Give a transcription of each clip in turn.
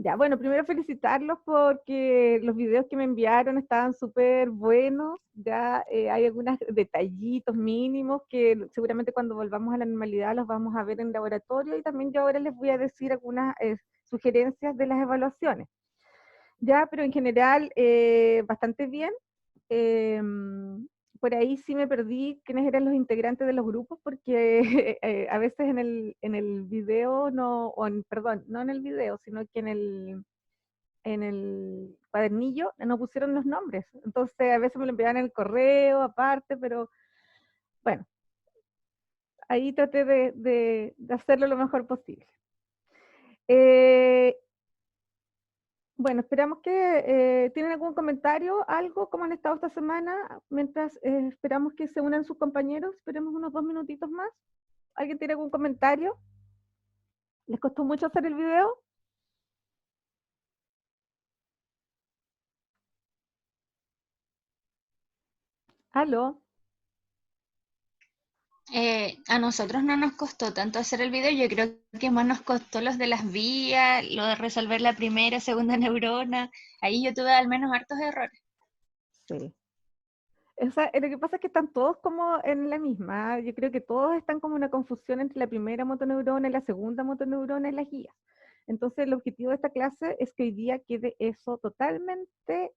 Ya, bueno, primero felicitarlos porque los videos que me enviaron estaban súper buenos. Ya hay algunos detallitos mínimos que seguramente cuando volvamos a la normalidad los vamos a ver en laboratorio, y también yo ahora les voy a decir algunas sugerencias de las evaluaciones. Ya, pero en general bastante bien. Eh, por ahí sí me perdí quiénes eran los integrantes de los grupos, porque a veces en el video, no, perdón, no en el video, sino que en el cuadernillo no pusieron los nombres. Entonces a veces me lo enviaban en el correo aparte, pero bueno, ahí traté de hacerlo lo mejor posible. Eh, Bueno, esperamos que tienen algún comentario, algo, cómo han estado esta semana, mientras esperamos que se unan sus compañeros. Esperemos unos 2 minutitos más. ¿Alguien tiene algún comentario? ¿Les costó mucho hacer el video? ¿Aló? A nosotros no nos costó tanto hacer el video, yo creo que más nos costó los de las vías, lo de resolver la primera, segunda neurona. Ahí yo tuve al menos hartos errores. Sí. O sea, lo que pasa es que están todos como en la misma. Yo creo que todos están como una confusión entre la primera motoneurona y la segunda motoneurona y las guías. Entonces, el objetivo de esta clase es que hoy día quede eso totalmente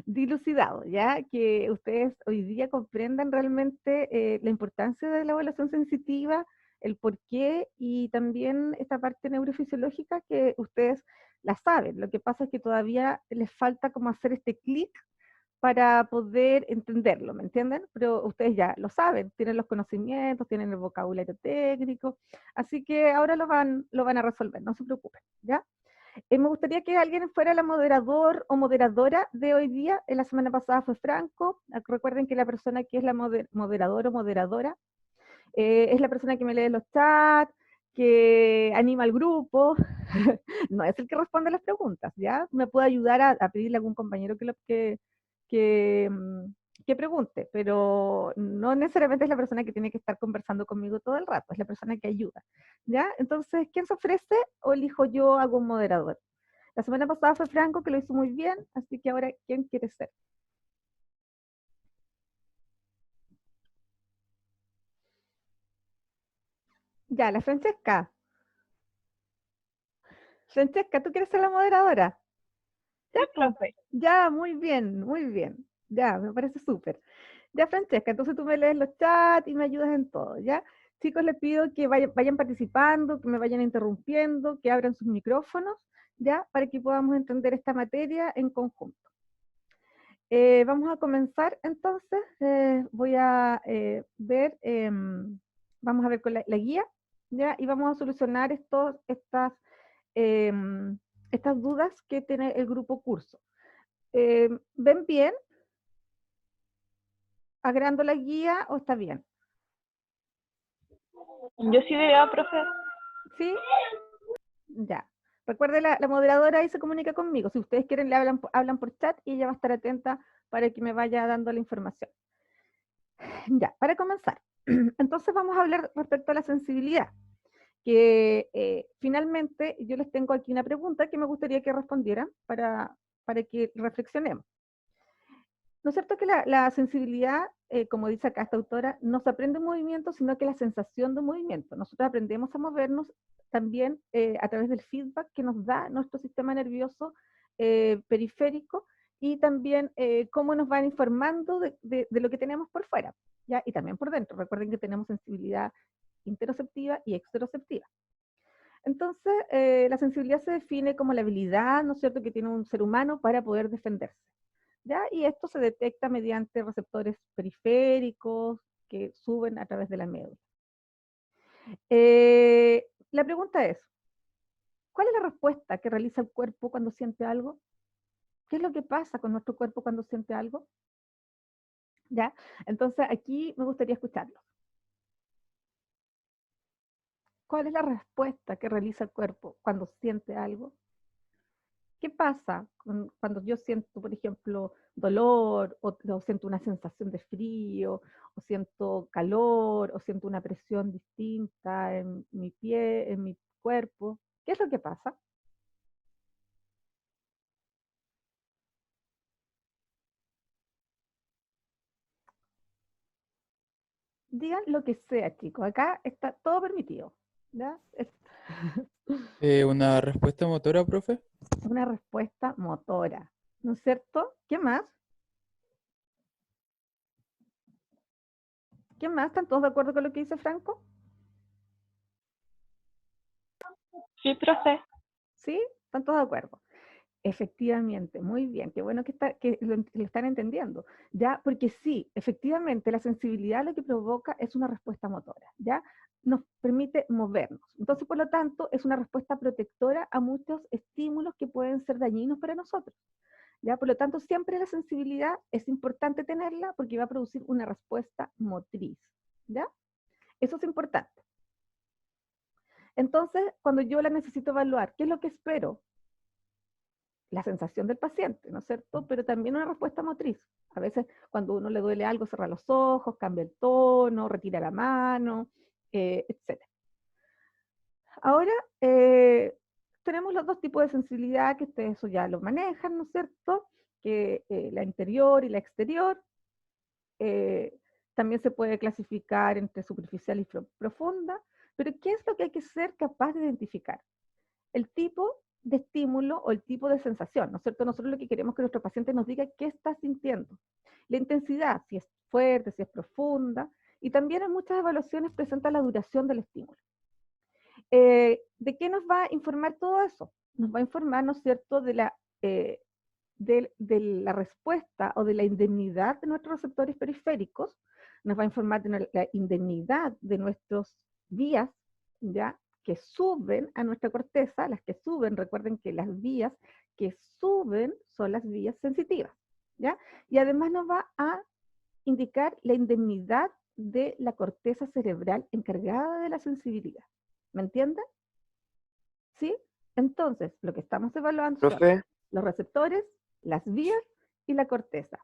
dilucidado, ya que ustedes hoy día comprendan realmente la importancia de la evaluación sensitiva, el por qué, y también esta parte neurofisiológica que ustedes la saben. Lo que pasa es que todavía les falta como hacer este clic para poder entenderlo, ¿me entienden? Pero ustedes ya lo saben, tienen los conocimientos, tienen el vocabulario técnico, así que ahora lo van a resolver, no se preocupen, ¿ya? Me gustaría que alguien fuera la moderador o moderadora de hoy día. La semana pasada fue Franco. Recuerden que la persona que es la moderador o moderadora es la persona que me lee los chats, que anima al grupo. No es el que responde las preguntas, ¿ya? Me puede ayudar a pedirle a algún compañero que, mm, que pregunte, pero no necesariamente es la persona que tiene que estar conversando conmigo todo el rato, es la persona que ayuda, ¿ya? Entonces, ¿quién se ofrece o elijo yo hago un moderador? La semana pasada fue Franco, que lo hizo muy bien, así que ahora, ¿quién quiere ser? Ya, la Francesca. Francesca, ¿tú quieres ser la moderadora? Ya, Sí, pues. profe. Ya, muy bien, muy bien. Ya, me parece súper. Ya, Francesca, entonces tú me lees los chats y me ayudas en todo, ¿ya? Chicos, les pido que vayan participando, que me vayan interrumpiendo, que abran sus micrófonos, ¿ya? Para que podamos entender esta materia en conjunto. Vamos a comenzar entonces. Voy a ver, vamos a ver con la guía, ¿ya? Y vamos a solucionar em, estas dudas que tiene el grupo curso. ¿Ven bien? ¿Agrando la guía o está bien? Yo sí veo, profe. ¿Sí? Ya. Recuerde, la moderadora ahí se comunica conmigo. Si ustedes quieren, le hablan por chat y ella va a estar atenta para que me vaya dando la información. Ya, para comenzar. Entonces vamos a hablar respecto a la sensibilidad, que finalmente yo les tengo aquí una pregunta que me gustaría que respondieran para que reflexionemos. ¿No es cierto que la sensibilidad, como dice acá esta autora, no se aprende en movimiento, sino que la sensación de movimiento? Nosotros aprendemos a movernos también a través del feedback que nos da nuestro sistema nervioso periférico, y también cómo nos van informando de lo que tenemos por fuera, ¿ya? Y también por dentro. Recuerden que tenemos sensibilidad interoceptiva y exteroceptiva. Entonces, la sensibilidad se define como la habilidad, ¿no es cierto?, que tiene un ser humano para poder defenderse, ¿ya? Y esto se detecta mediante receptores periféricos que suben a través de la médula. La pregunta es, ¿cuál es la respuesta que realiza el cuerpo cuando siente algo? ¿Qué es lo que pasa con nuestro cuerpo cuando siente algo? ¿Ya? Entonces, aquí me gustaría escucharlo. ¿Cuál es la respuesta que realiza el cuerpo cuando siente algo? ¿Qué pasa cuando yo siento, por ejemplo, dolor, o siento una sensación de frío, o siento calor, o siento una presión distinta en mi pie, en mi cuerpo? ¿Qué es lo que pasa? Digan lo que sea, chicos. Acá está todo permitido. ¿Ya? Es ¿Una respuesta motora, profe? una respuesta motora. ¿No es cierto? ¿Qué más? ¿Qué más? ¿Están todos de acuerdo con lo que dice Franco? Sí, profe. ¿Sí? ¿Están todos de acuerdo? Efectivamente, muy bien, qué bueno que lo están entendiendo, ¿ya? Porque sí, efectivamente, la sensibilidad lo que provoca es una respuesta motora, ¿ya? Nos permite movernos. Entonces, por lo tanto, es una respuesta protectora a muchos estímulos que pueden ser dañinos para nosotros, ¿ya? Por lo tanto, siempre la sensibilidad es importante tenerla porque va a producir una respuesta motriz, ¿ya? Eso es importante. Entonces, cuando yo la necesito evaluar, ¿qué es lo que espero? La sensación del paciente, ¿no es cierto? Pero también una respuesta motriz. A veces cuando uno le duele algo, cierra los ojos, cambia el tono, retira la mano, etc. Ahora, tenemos los dos tipos de sensibilidad, que ustedes eso ya lo manejan, ¿no es cierto? Que la interior y la exterior. Eh, también se puede clasificar entre superficial y profunda, pero ¿qué es lo que hay que ser capaz de identificar? El tipo de estímulo o el tipo de sensación, ¿no es cierto? Nosotros lo que queremos es que nuestro paciente nos diga qué está sintiendo. La intensidad, si es fuerte, si es profunda, y también en muchas evaluaciones presenta la duración del estímulo. ¿De qué nos va a informar todo eso? Nos va a informar, ¿no es cierto?, de la respuesta o de la indemnidad de nuestros receptores periféricos, nos va a informar de la indemnidad de nuestros vías, ¿ya?, que suben a nuestra corteza. Las que suben, recuerden que las vías que suben son las vías sensitivas, ¿ya? Y además nos va a indicar la indemnidad de la corteza cerebral encargada de la sensibilidad. ¿Me entienden? ¿Sí? Entonces, lo que estamos evaluando son Profe, los receptores, las vías y la corteza.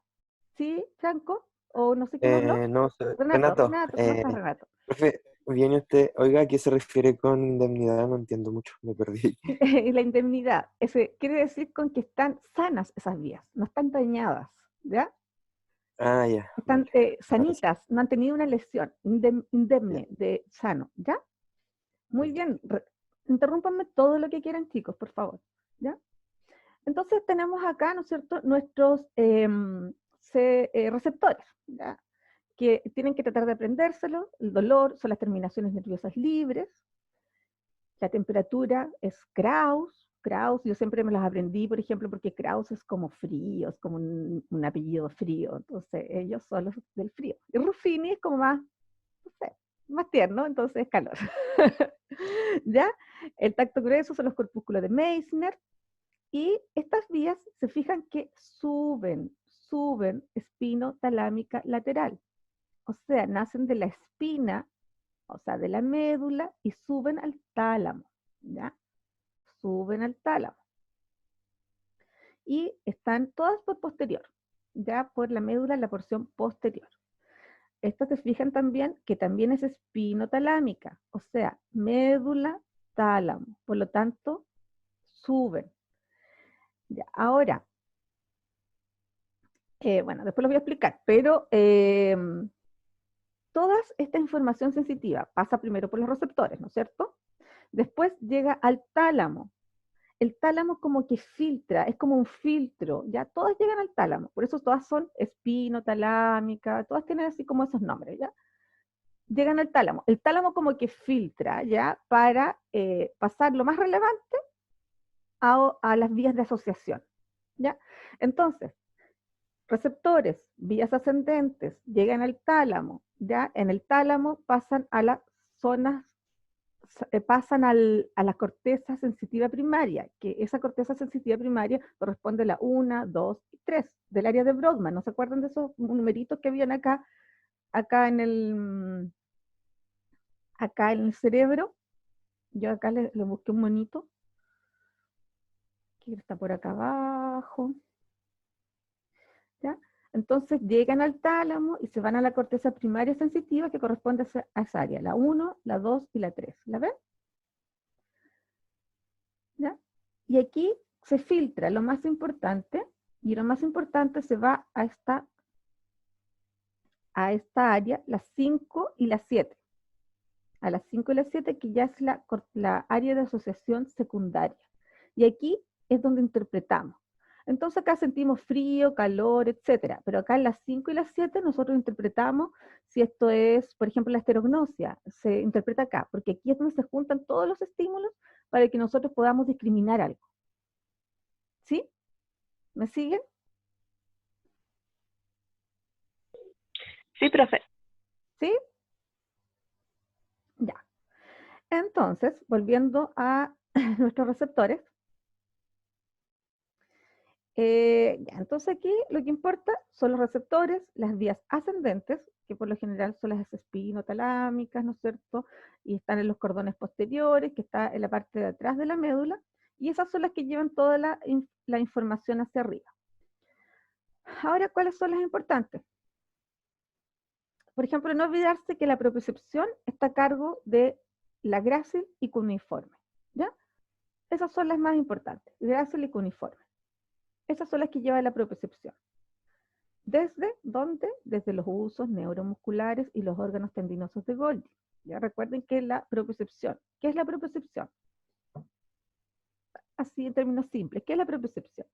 ¿Sí, Franco? ¿O no sé quién habló? no, Renato, Renato, Renato, ¿cómo estás, Renato? profe, viene usted, oiga, ¿a qué se refiere con indemnidad? No entiendo mucho, me perdí. Y la indemnidad, quiere decir con que están sanas esas vías, no están dañadas, ¿ya? Ah, ya, Están vale, ahora sí, sanitas, no han tenido una lesión, ya. indemne, de sano, ¿ya? Muy bien, interrúmpanme todo lo que quieran, chicos, por favor, ¿ya? Entonces tenemos acá, ¿no es cierto?, nuestros receptores, ¿ya?, que tienen que tratar de aprendérselo. El dolor son las terminaciones nerviosas libres. La temperatura es Kraus. Kraus, yo siempre me las aprendí, por ejemplo, porque Kraus es como frío, es como un apellido frío. Entonces, ellos son los del frío. Y Ruffini es como más, no sé, más tierno, entonces es calor. ¿Ya? El tacto grueso son los corpúsculos de Meissner. Y estas vías se fijan que suben espinotalámica lateral. O sea, nacen de la espina, o sea, de la médula, y suben al tálamo, ¿ya? Suben al tálamo. Y están todas por posterior, ya por la médula en la porción posterior. Estas se fijan también que también es espinotalámica, o sea, médula, tálamo. Por lo tanto, suben. Ya, ahora, bueno, después lo voy a explicar, pero toda esta información sensitiva pasa primero por los receptores, ¿no es cierto? Después llega al tálamo. El tálamo como que filtra, es como un filtro, ya todas llegan al tálamo, por eso todas son espinotalámica, todas tienen así como esos nombres, ¿ya? Llegan al tálamo. El tálamo como que filtra, ¿ya?, para pasar lo más relevante a las vías de asociación, ¿ya? Entonces, receptores, vías ascendentes, llegan al tálamo, ¿ya? En el tálamo pasan a las zonas, pasan a la corteza sensitiva primaria, que esa corteza sensitiva primaria corresponde a la 1, 2 y 3 del área de Brodmann. ¿No se acuerdan de esos numeritos que habían acá acá en el cerebro? Yo acá le busqué un monito, que está por acá abajo. ¿Ya? Entonces llegan al tálamo y se van a la corteza primaria sensitiva que corresponde a esa área, la 1, la 2 y la 3. ¿La ven? ¿Ya? Y aquí se filtra lo más importante, y lo más importante se va a esta área las 5 y las 7. A las 5 y las 7, que ya es la área de asociación secundaria. Y aquí es donde interpretamos. Entonces acá sentimos frío, calor, etcétera. Pero acá en las 5 y las 7 nosotros interpretamos si esto es, por ejemplo, la esterognosia. Se interpreta acá, porque aquí es donde se juntan todos los estímulos para que nosotros podamos discriminar algo. ¿Sí? ¿Me siguen? Sí, profe. ¿Sí? Ya. Entonces, volviendo a nuestros receptores. Ya, entonces aquí lo que importa son los receptores, las vías ascendentes, que por lo general son las espinotalámicas, ¿no es cierto? Y están en los cordones posteriores, que está en la parte de atrás de la médula, y esas son las que llevan toda la información hacia arriba. Ahora, ¿cuáles son las importantes? Por ejemplo, no olvidarse que la propiocepción está a cargo de la grácil y cuneiforme, ¿ya? Esas son las más importantes, grácil y cuneiforme. Esas son las que lleva la propiocepción. ¿Desde dónde? Desde los usos neuromusculares y los órganos tendinosos de Golgi. Ya recuerden que la propiocepción. ¿Qué es la propiocepción? Así en términos simples, ¿qué es la propiocepción?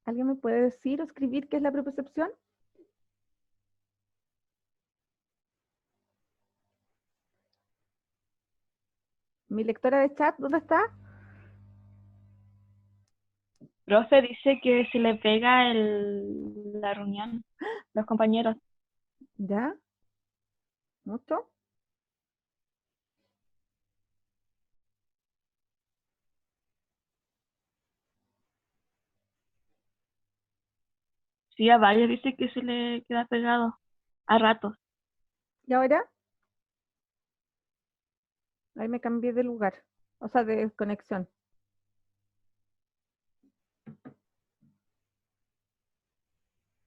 ¿Alguien me puede decir o escribir qué es la propiocepción? Mi lectora de chat, ¿dónde está? Profe dice que si le pega la reunión, los compañeros. ¿Ya? ¿Mucho? Sí, a varios dice que se le queda pegado a ratos. ¿Y ahora? Ahí me cambié de lugar, o sea, de conexión.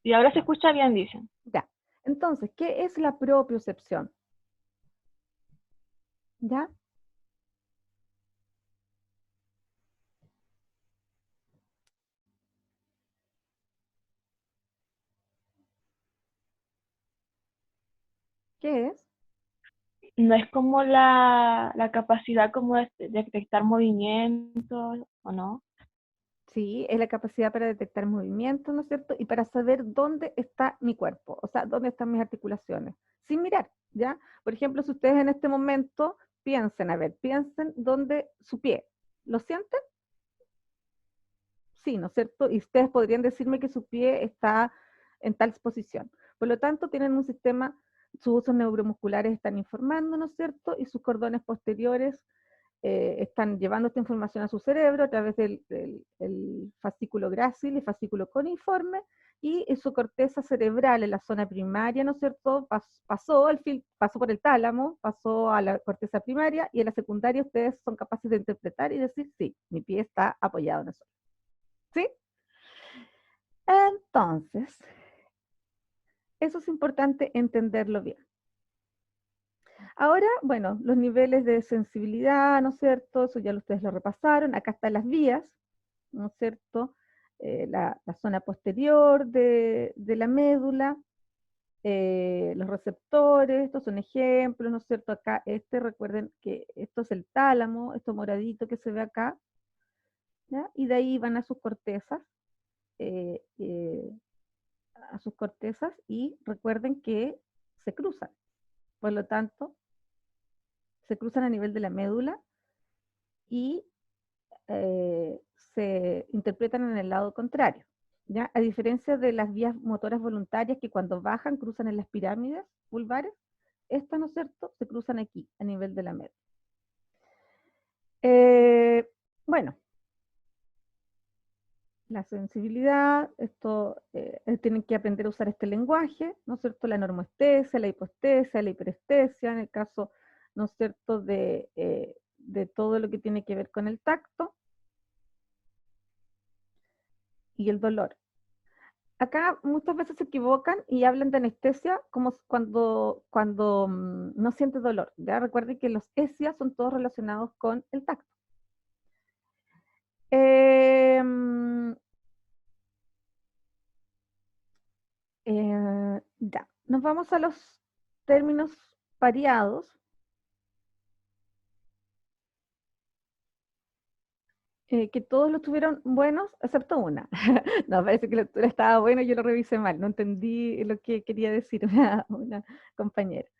Y ahora se escucha bien, dicen. Ya. Entonces, ¿qué es la propiocepción? ¿Ya? ¿Qué es? No es como la capacidad como de detectar movimientos, ¿o no? Sí, es la capacidad para detectar movimientos, ¿no es cierto? Y para saber dónde está mi cuerpo, o sea, dónde están mis articulaciones, sin mirar, ¿ya? Por ejemplo, si ustedes en este momento piensen, a ver, piensen dónde su pie, ¿lo sienten? Sí, ¿no es cierto? Y ustedes podrían decirme que su pie está en tal posición. Por lo tanto, tienen un sistema, sus usos neuromusculares están informando, ¿no es cierto? Y sus cordones posteriores están llevando esta información a su cerebro a través del fascículo grácil y fascículo cuneiforme, y en su corteza cerebral, en la zona primaria, ¿no es cierto?, pasó por el tálamo, pasó a la corteza primaria, y en la secundaria ustedes son capaces de interpretar y decir, sí, mi pie está apoyado en eso. ¿Sí? Entonces, eso es importante entenderlo bien. Ahora, bueno, los niveles de sensibilidad, ¿no es cierto? Eso ya ustedes lo repasaron. Acá están las vías, ¿no es cierto? La zona posterior de la médula, los receptores, estos son ejemplos, ¿no es cierto? Acá recuerden que esto es el tálamo, esto moradito que se ve acá, ¿ya? Y de ahí van eh, eh, a sus cortezas, y recuerden que se cruzan. Por lo tanto, se cruzan a nivel de la médula y eh, se interpretan en el lado contrario, ¿ya? A diferencia de las vías motoras voluntarias, que cuando bajan cruzan en las pirámides vulvares, estas, ¿no es cierto?, se cruzan aquí, a nivel de la médula. Bueno, la sensibilidad, esto, tienen que aprender a usar este lenguaje, ¿no es cierto?, la normoestesia, la hipoestesia, la hiperestesia, en el caso, ¿no es cierto?, de todo lo que tiene que ver con el tacto y el dolor. acá muchas veces se equivocan y hablan de anestesia como cuando no siente dolor. Ya recuerden que los ESIA son todos relacionados con el tacto. Ya, nos vamos a los términos variados. Que todos los tuvieron buenos, excepto una. No, parece que la lectura estaba buena y yo lo revisé mal. No entendí lo que quería decir una compañera.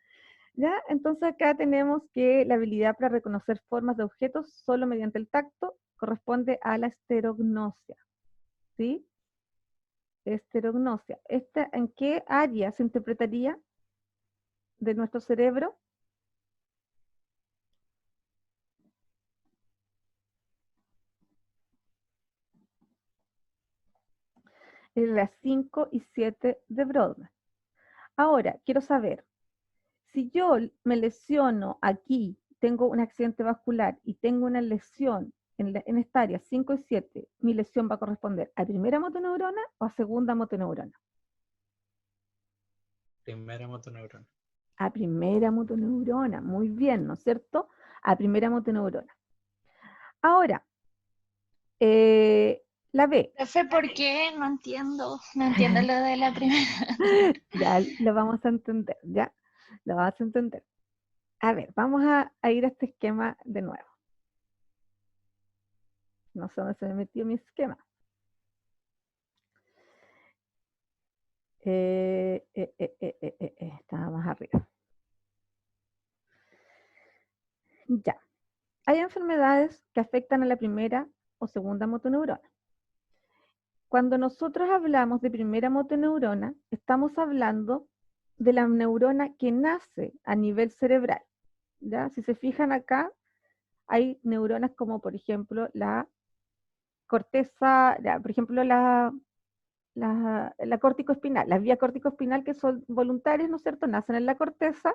¿Ya? Entonces acá tenemos que la habilidad para reconocer formas de objetos solo mediante el tacto corresponde a la esterognosia. ¿Sí? Esterognosia. ¿En qué área se interpretaría de nuestro cerebro? En las 5 y 7 de Brodmann. Ahora, quiero saber, si yo me lesiono aquí, tengo un accidente vascular y tengo una lesión en esta área 5 y 7, ¿mi lesión va a corresponder a primera motoneurona o a segunda motoneurona? Primera motoneurona. A primera motoneurona, muy bien, ¿no es cierto? A primera motoneurona. Ahora, la B. Profe, ¿por qué? No entiendo. No entiendo lo de la primera. Ya lo vamos a entender, ya. Lo vamos a entender. A ver, vamos a ir a este esquema de nuevo. No sé dónde se me metió mi esquema. Estaba más arriba. Ya. Hay enfermedades que afectan a la primera o segunda motoneurona. Cuando nosotros hablamos de primera motoneurona, estamos hablando de la neurona que nace a nivel cerebral. ¿Ya? Si se fijan acá, hay neuronas como, por ejemplo, la corteza, ya, por ejemplo, la corticoespinal, las vías corticoespinal que son voluntarias, ¿no es cierto?, nacen en la corteza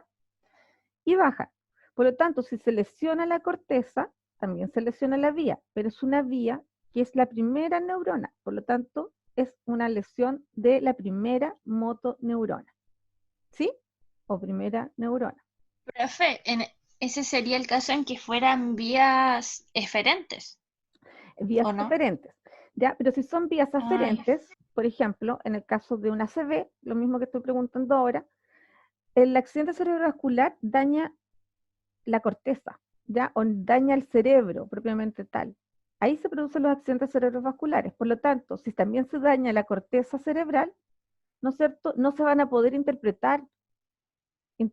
y bajan. Por lo tanto, si se lesiona la corteza, también se lesiona la vía, pero es una vía que es la primera neurona, por lo tanto, es una lesión de la primera motoneurona. ¿Sí? O primera neurona. Profe, ese sería el caso en que fueran vías eferentes, Vías ¿o no? aferentes. ¿Ya? Pero si son vías Ah, aferentes, por ejemplo, en el caso de una ACV, lo mismo que estoy preguntando ahora, el accidente cerebrovascular daña la corteza, ¿ya? O daña el cerebro propiamente tal. Ahí se producen los accidentes cerebrovasculares. Por lo tanto, si también se daña la corteza cerebral, ¿no es cierto? No se van a poder interpretar la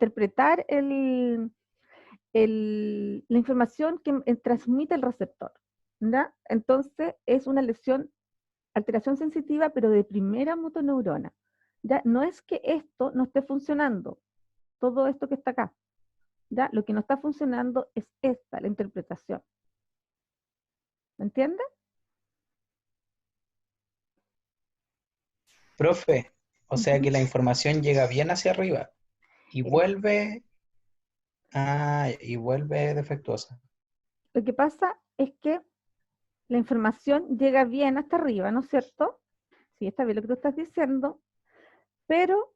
información que transmite el receptor, ¿ya? Entonces, es una lesión, alteración sensitiva, pero de primera motoneurona. ¿Ya? No es que esto no esté funcionando, todo esto que está acá. ¿Ya? Lo que no está funcionando es esta, la interpretación. ¿Me entiende? Profe, o sea que la información llega bien hacia arriba y vuelve, y vuelve defectuosa. Lo que pasa es que la información llega bien hasta arriba, ¿no es cierto? Sí, está bien lo que tú estás diciendo, pero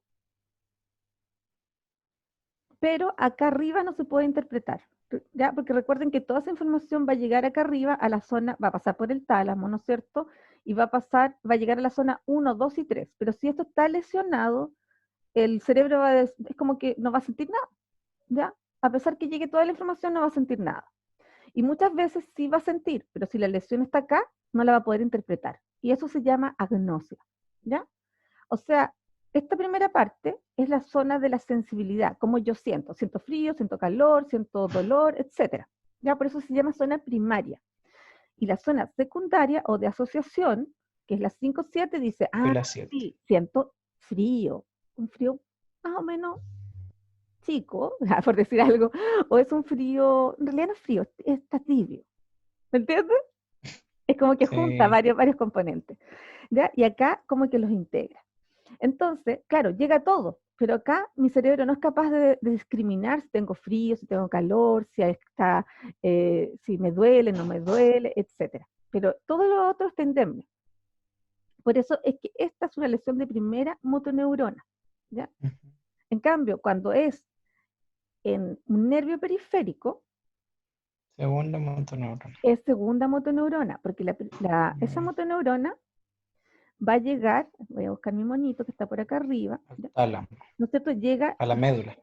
acá arriba no se puede interpretar, ¿ya? Porque recuerden que toda esa información va a llegar acá arriba a la zona, va a pasar por el tálamo, ¿no es cierto? Y va a llegar a la zona 1, 2 y 3. Pero si esto está lesionado, el cerebro es como que no va a sentir nada, ¿ya? A pesar que llegue toda la información, no va a sentir nada. Y muchas veces sí va a sentir, pero si la lesión está acá, no la va a poder interpretar. Y eso se llama agnosia, ¿ya? O sea, esta primera parte es la zona de la sensibilidad, como yo siento. Siento frío, siento calor, siento dolor, etc. ¿Ya? Por eso se llama zona primaria. Y la zona secundaria o de asociación, que es la 5-7, dice, sí, siento frío. Un frío más o menos chico, por decir algo, o es un frío, en realidad no es frío, está tibio. ¿Me entiendes? Es como que junta varios componentes. ¿Ya? Y acá como que los integra. Entonces, claro, llega todo, pero acá mi cerebro no es capaz de discriminar si tengo frío, si tengo calor, si me duele, no me duele, etc. Pero todo lo otro está indemne. Por eso es que esta es una lesión de primera motoneurona, ¿ya? Ujú. En cambio, cuando es en un nervio periférico, Segunda motoneurona. es segunda motoneurona, porque esa motoneurona va a llegar, voy a buscar mi monito que está por acá arriba, ¿ya? Tálamo, ¿No es cierto? Llega, a la médula.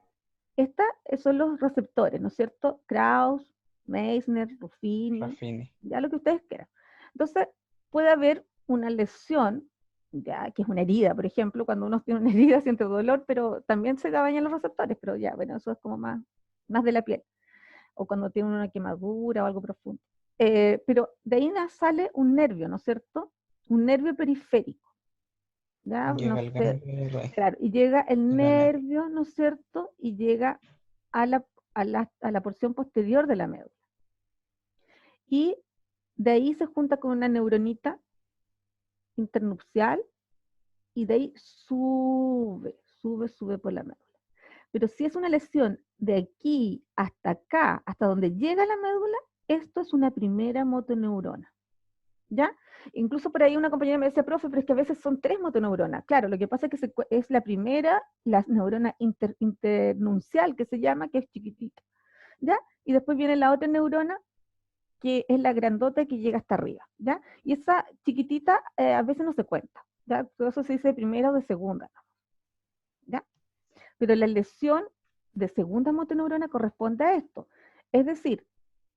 son los receptores, ¿no es cierto? Krauss, Meissner, Ruffini, Ruffini. ya lo que ustedes quieran. Entonces, puede haber una lesión, ya que es una herida, por ejemplo, cuando uno tiene una herida siente dolor, pero también se dañan los receptores, pero ya, bueno, eso es como más de la piel, o cuando tiene una quemadura o algo profundo. Pero de ahí sale un nervio, ¿no es cierto? Un nervio periférico, ¿ya? Llega No el sé, ganglio de raíz claro, y llega el de la médula. nervio, ¿no es cierto? Y llega a la porción posterior de la médula. Y de ahí se junta con una neuronita internupcial y de ahí sube por la médula. Pero si es una lesión de aquí hasta acá, hasta donde llega la médula, esto es una primera motoneurona, ¿ya? Incluso por ahí una compañera me decía, profe, pero es que a veces son 3 motoneuronas. Claro, lo que pasa es que es la primera, la neurona internuncial que se llama, que es chiquitita, ¿ya? Y después viene la otra neurona, que es la grandota que llega hasta arriba, ¿ya? Y esa chiquitita a veces no se cuenta, ¿ya? Por eso se dice de primera o de segunda, ¿ya? Pero la lesión de segunda motoneurona corresponde a esto. Es decir,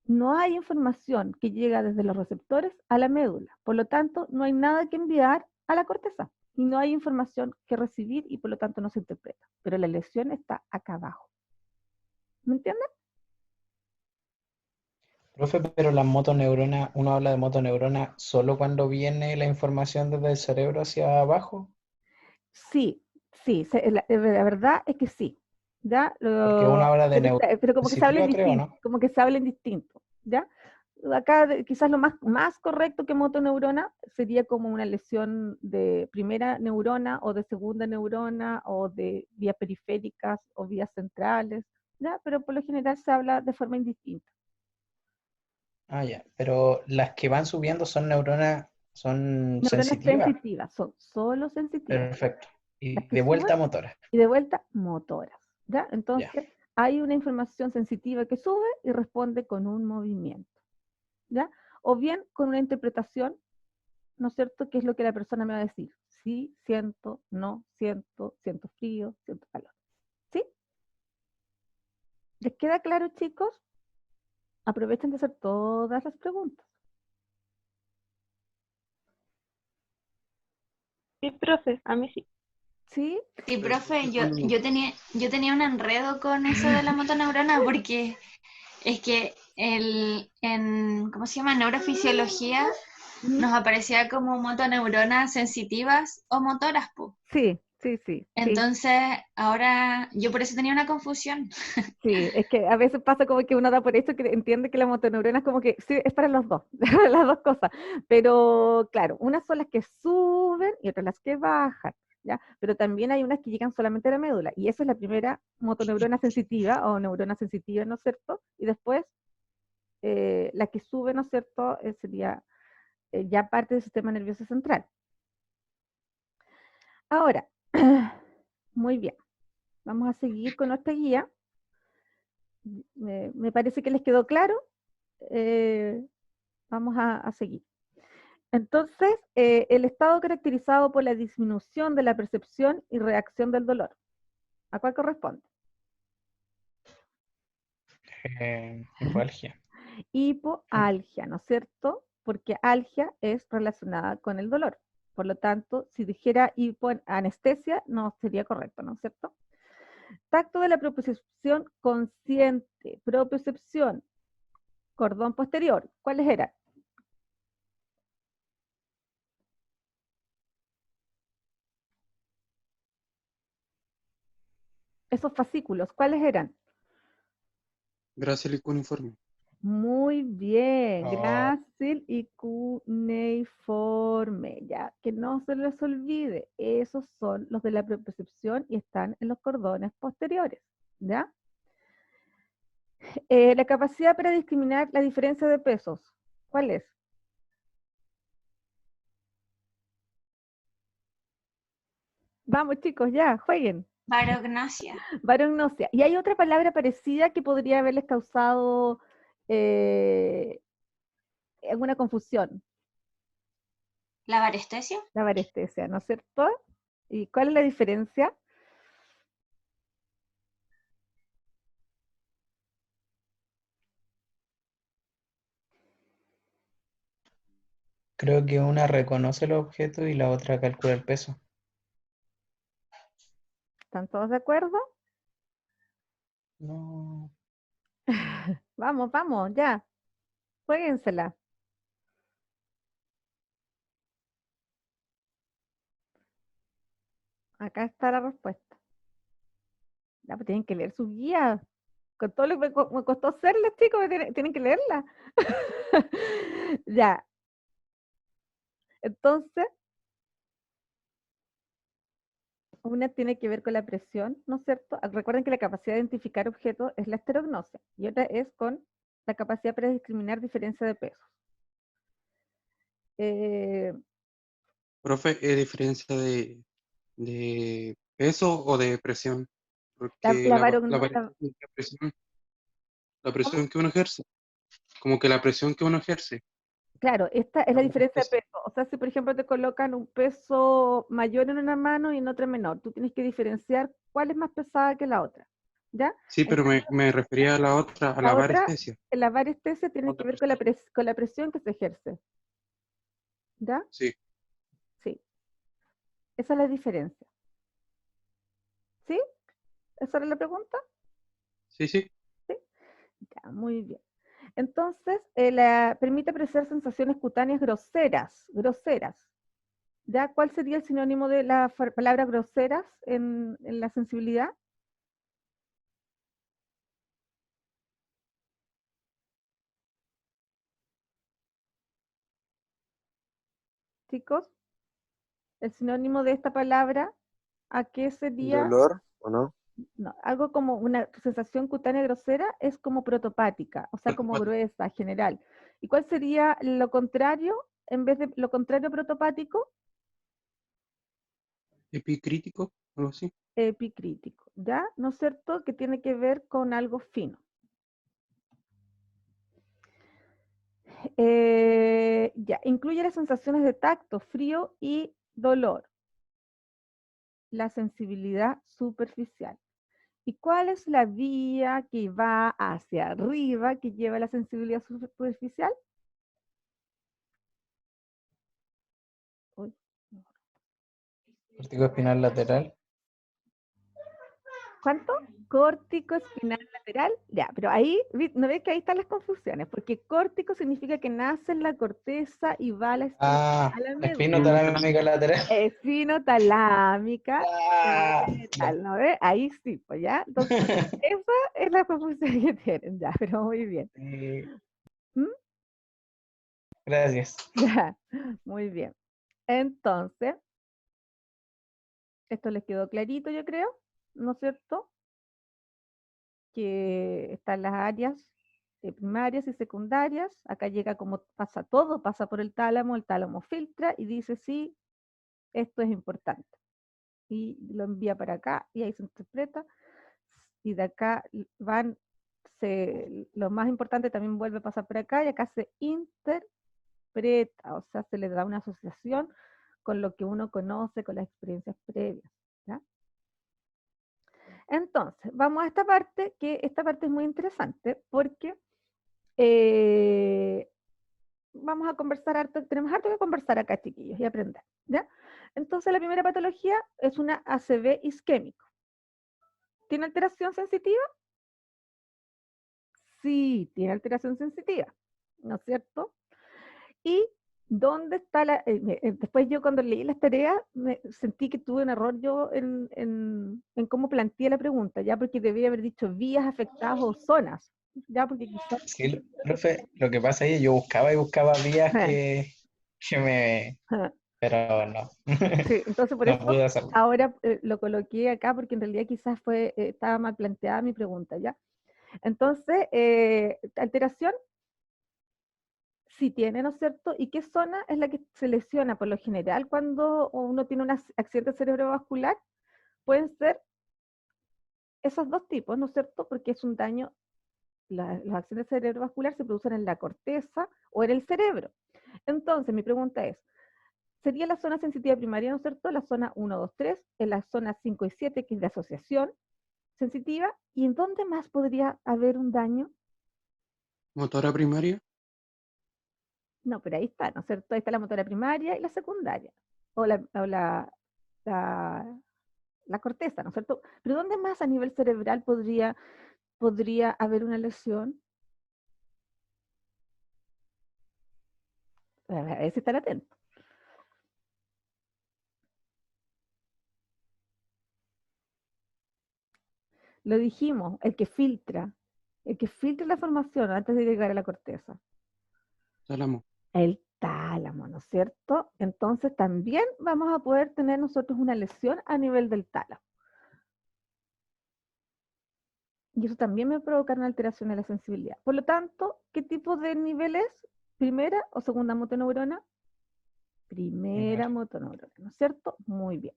no hay información que llega desde los receptores a la médula. Por lo tanto, no hay nada que enviar a la corteza. Y no hay información que recibir y por lo tanto no se interpreta. Pero la lesión está acá abajo. ¿Me entienden? Profe, pero la motoneurona, uno habla de motoneurona solo cuando viene la información desde el cerebro hacia abajo, Sí, sí. La verdad es que sí. ¿Ya? porque uno habla de Pero como que se hablen neurosensitiva, creo, distinto. ¿no? Como que se hablen distinto. ¿Ya? Acá quizás lo más correcto que motoneurona sería como una lesión de primera neurona o de segunda neurona o de vías periféricas o vías centrales, ¿ya? Pero por lo general se habla de forma indistinta. Ah, ya. Pero las que van subiendo son neuronas, son Neuronas sensitivas. sensitivas, son solo sensitivas. Perfecto. Las Y que de suben vuelta motora. y de vuelta motoras, ¿ya? Ya. Entonces hay una información sensitiva que sube y responde con un movimiento, ¿ya? O bien con una interpretación, ¿no es cierto? ¿Qué es lo que la persona me va a decir? Sí, siento, no, siento frío, siento calor. ¿Sí? ¿Les queda claro, chicos? Aprovechen de hacer todas las preguntas. Sí, profe, a mí sí. ¿Sí? Sí, profe, yo tenía un enredo con eso de la motoneurona porque es que ¿cómo se llama? Neurofisiología nos aparecía como motoneuronas sensitivas o motoras, po. Sí, sí, sí, sí. Entonces, ahora yo por eso tenía una confusión. Sí, es que a veces pasa como que uno da por hecho que entiende que la motoneurona es como que sí, es para los dos, las dos cosas. Pero claro, unas son las que suben y otras las que bajan, ¿ya? Pero también hay unas que llegan solamente a la médula y esa es la primera motoneurona sensitiva o neurona sensitiva, ¿no es cierto? Y después la que sube, ¿no es cierto? Sería ya parte del sistema nervioso central. Ahora, muy bien, vamos a seguir con nuestra guía. Me parece que les quedó claro. Vamos a seguir. Entonces, el estado caracterizado por la disminución de la percepción y reacción del dolor. ¿A cuál corresponde? Hipoalgia. Hipoalgia, ¿no es cierto? Porque algia es relacionada con el dolor. Por lo tanto, si dijera hipoanestesia, no sería correcto, ¿no es cierto? Tacto de la propiocepción consciente, propiocepción, cordón posterior. ¿Cuáles eran? Esos fascículos, ¿cuáles eran? Gracias al cuneiforme. Muy bien, Oh, grácil y cuneiforme, ya, que no se les olvide, esos son los de la propiocepción y están en los cordones posteriores, ¿ya? La capacidad para discriminar la diferencia de pesos, ¿cuál es? Vamos chicos, ya, jueguen. Barognosia. Barognosia. Y hay otra palabra parecida que podría haberles causado alguna confusión. ¿La varestesia? La varestesia, ¿no es cierto? ¿Y cuál es la diferencia? Creo que una reconoce el objeto y la otra calcula el peso. ¿Están todos de acuerdo? No. Vamos, vamos, ya. Jueguensela. Acá está la respuesta. Ya, pues tienen que leer su guía. Con todo lo que me costó hacerles, chicos, tienen que leerla. Ya. Entonces, una tiene que ver con la presión, ¿no es cierto? Recuerden que la capacidad de identificar objetos es la esterognosia y otra es con la capacidad para discriminar diferencia de pesos. Profe, ¿es diferencia de peso o de presión? Porque la ¿Cómo? presión que uno ejerce, como que la presión que uno ejerce. Claro, esta es la diferencia de Peso. peso. O sea, si por ejemplo te colocan un peso mayor en una mano y en otra menor, tú tienes que diferenciar cuál es más pesada que la otra. ¿Ya? Sí, En pero me refería a la otra, a la la otra, varestesia. la varestesia tiene que Otra ver con presión. con la presión que se ejerce. ¿Ya? Sí, Sí. Esa es la diferencia. ¿Sí? ¿Esa era la pregunta? sí, sí. Sí. Ya, muy bien. Entonces, permite apreciar sensaciones cutáneas groseras, groseras. ¿Ya? ¿Cuál sería el sinónimo de la palabra groseras en la sensibilidad? Chicos, el sinónimo de esta palabra, ¿a qué sería? ¿Dolor o no? No, algo como una sensación cutánea grosera es como protopática, o sea, como Protopático. gruesa, general. ¿Y cuál sería lo contrario? En vez de lo contrario protopático, Epicrítico, algo así. epicrítico, ¿ya? ¿No es cierto? Que tiene que ver con algo fino. Ya, incluye las sensaciones de tacto, frío y dolor. La sensibilidad superficial. ¿Y cuál es la vía que va hacia arriba que lleva la sensibilidad superficial? Uy, no. Córtico espinal lateral. ¿Cuánto? Córtico espinal lateral. Ya, pero ahí, ¿no ves que ahí están las confusiones? Porque córtico significa que nace en la corteza y va a la, a la médula. Espinotalámica lateral. Espinotalámica Ah, tal, ¿no ves? Ahí sí, pues ya. Entonces, esa es la confusión que tienen, ya, pero muy bien. sí, ¿Mm? gracias. Ya, muy bien. Entonces, esto les quedó clarito, yo creo, ¿no es cierto? Que están las áreas primarias y secundarias. Acá llega como pasa todo, pasa por el tálamo filtra y dice sí, esto es importante. Y lo envía para acá y ahí se interpreta. Y de acá van, lo más importante también vuelve a pasar por acá y acá se interpreta, o sea, se le da una asociación con lo que uno conoce, con las experiencias previas. ¿Ya? Entonces, vamos a esta parte, que esta parte es muy interesante porque vamos a conversar harto, tenemos harto que conversar acá, chiquillos, y aprender, ¿ya? Entonces, la primera patología es una ACV isquémico. ¿Tiene alteración sensitiva? Sí, tiene alteración sensitiva, ¿no es cierto? Y ¿dónde está la...? Después yo cuando leí las tareas me sentí que tuve un error yo en cómo planteé la pregunta, ya porque debía haber dicho vías afectadas o zonas, ya porque quizás... Sí, profe, lo que pasa es que yo buscaba y buscaba vías que me... Pero no, Sí, entonces por no eso pude hacerlo. ahora lo coloqué acá porque en realidad quizás estaba mal planteada mi pregunta, ¿ya? Entonces, alteración, Sí tiene, ¿no es cierto? ¿Y qué zona es la que se lesiona por lo general cuando uno tiene un accidente cerebrovascular? Pueden ser esos dos tipos, ¿no es cierto? Porque es un daño, los accidentes cerebrovasculares se producen en la corteza o en el cerebro. Entonces, mi pregunta es, sería la zona sensitiva primaria, ¿no es cierto? La zona 1, 2, 3, en la zona 5 y 7, que es de asociación sensitiva, ¿y en dónde más podría haber un daño? Motora primaria. No, pero ahí está, ¿no es cierto? Ahí está la motora primaria y la secundaria, o la corteza, ¿no es cierto? Pero ¿dónde más a nivel cerebral podría haber una lesión? A ver si están atentos. Lo dijimos, el que filtra la formación antes de llegar a la corteza. Tálamo. El tálamo, ¿no es cierto? Entonces también vamos a poder tener nosotros una lesión a nivel del tálamo. Y eso también me provoca una alteración de la sensibilidad. Por lo tanto, ¿qué tipo de nivel es? ¿Primera o segunda motoneurona? Primera motoneurona, ¿no es cierto? Muy bien.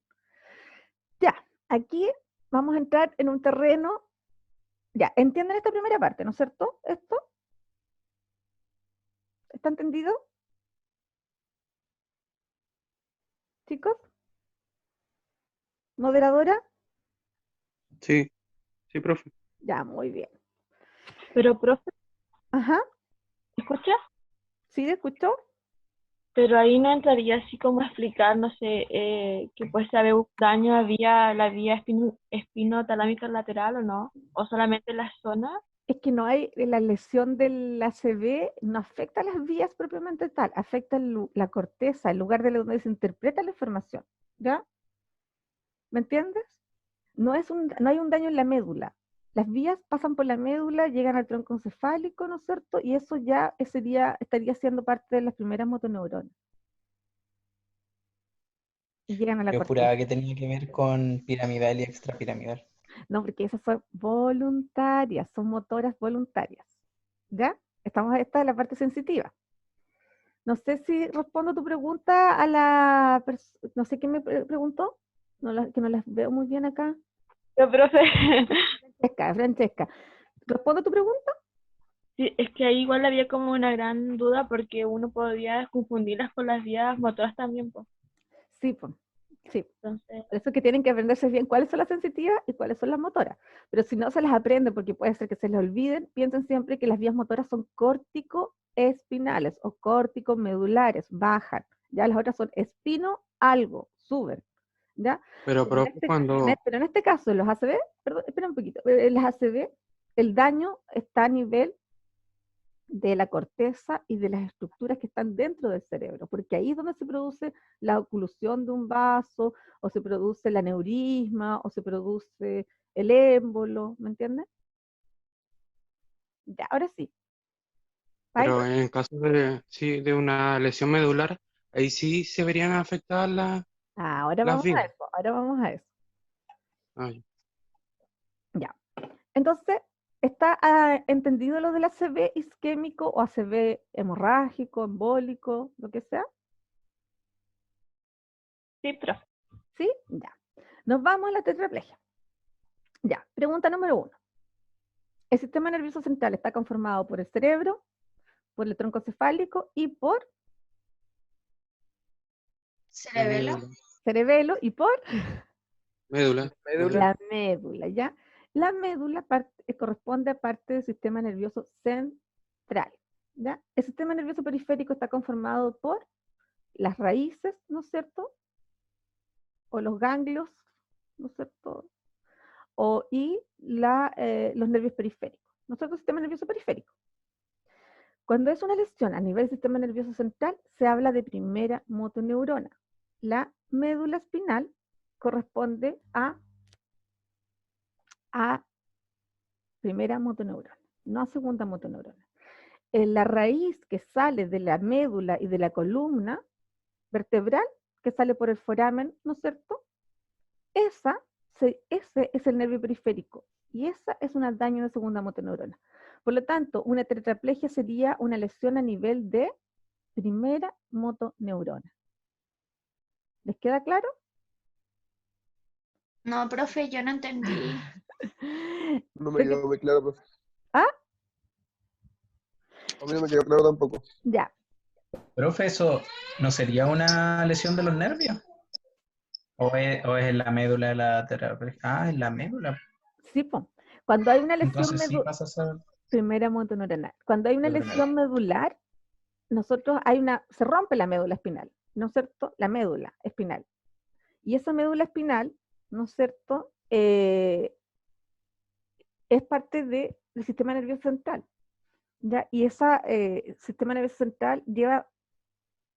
Ya, aquí vamos a entrar en un terreno. Ya, ¿entienden esta primera parte, no es cierto? ¿Esto? ¿Está entendido? Chicos, moderadora, Sí, sí, profe. ya, muy bien. Pero, profe, Ajá, ¿me escuchas? ¿sí te escuchó? Pero ahí no entraría así como a explicar, no sé, que puede haber un daño a la vía espinotalámica lateral o no, o solamente la zona. Es que no hay, la lesión del ACV no afecta a las vías propiamente tal, afecta la corteza, el lugar de donde se interpreta la información, ¿ya? ¿Me entiendes? No hay un daño en la médula. Las vías pasan por la médula, llegan al tronco encefálico, ¿no es cierto? Y eso ya estaría siendo parte de las primeras motoneuronas. Y llegan a la Yo corteza. juraba que tenía que ver con piramidal y extrapiramidal. No, porque esas son voluntarias, son motoras voluntarias. ¿Ya? Esta es la parte sensitiva. No sé si respondo tu pregunta a no sé quién me preguntó, que no las veo muy bien acá. Pero, profe, Francesca. ¿Respondo tu pregunta? sí, es que ahí igual había como una gran duda porque uno podía confundirlas con las vías motoras también, pues. Sí, pues. Sí. Entonces, Por eso es que tienen que aprenderse bien cuáles son las sensitivas y cuáles son las motoras. Pero si no se las aprenden, porque puede ser que se les olviden, piensen siempre que las vías motoras son córtico-espinales o córtico-medulares, bajan. Ya las otras son espino, algo, suben. ¿Ya? Pero, Pero en profe, cuando... pero en este caso, en los ACV, perdón, espera un poquito, en las ACV, el daño está a nivel de la corteza y de las estructuras que están dentro del cerebro, porque ahí es donde se produce la oclusión de un vaso, o se produce el aneurisma, o se produce el émbolo, ¿me entiendes? Ya, ahora sí. Pero ¿Pailo? en el caso de, sí, de una lesión medular, ahí sí se verían afectadas Ahora las vamos a vías. eso, ahora vamos a eso. Ah, ya. Ya. Entonces, ¿está entendido lo del ACV isquémico o ACV hemorrágico, embólico, lo que sea? sí, profe. ¿Sí? Ya. Nos vamos a la tetraplegia. Ya, pregunta número 1. El sistema nervioso central está conformado por el cerebro, por el tronco cefálico y por Cerebelo. cerebelo y por Médula. Médula. la médula, ¿ya? La médula corresponde a parte del sistema nervioso central, ¿ya? El sistema nervioso periférico está conformado por las raíces, ¿no es cierto? O los ganglios, ¿no es cierto? Y los nervios periféricos, ¿no es cierto? El sistema nervioso periférico. Cuando es una lesión a nivel del sistema nervioso central, se habla de primera motoneurona. La médula espinal corresponde a primera motoneurona, no a segunda motoneurona. La raíz que sale de la médula y de la columna vertebral, que sale por el foramen, ¿no es cierto? Ese es el nervio periférico, y esa es un daño de segunda motoneurona. Por lo tanto, una tetraplegia sería una lesión a nivel de primera motoneurona. ¿Les queda claro? No, profe, yo no entendí. No me quedó muy claro, profe. ¿Ah? A mí no me quedó claro tampoco. Ya. Profe, ¿eso no sería una lesión de los nervios? ¿O es en la médula lateral? Ah, en la médula. Sí, po. Cuando hay una lesión Entonces sí pasa a ser primera motoneuronal. Cuando hay una la lesión medular, se rompe la médula espinal, ¿no es cierto? La médula espinal. Y esa médula espinal, ¿no es cierto? Es parte del sistema nervioso central, ¿ya? Y ese sistema nervioso central lleva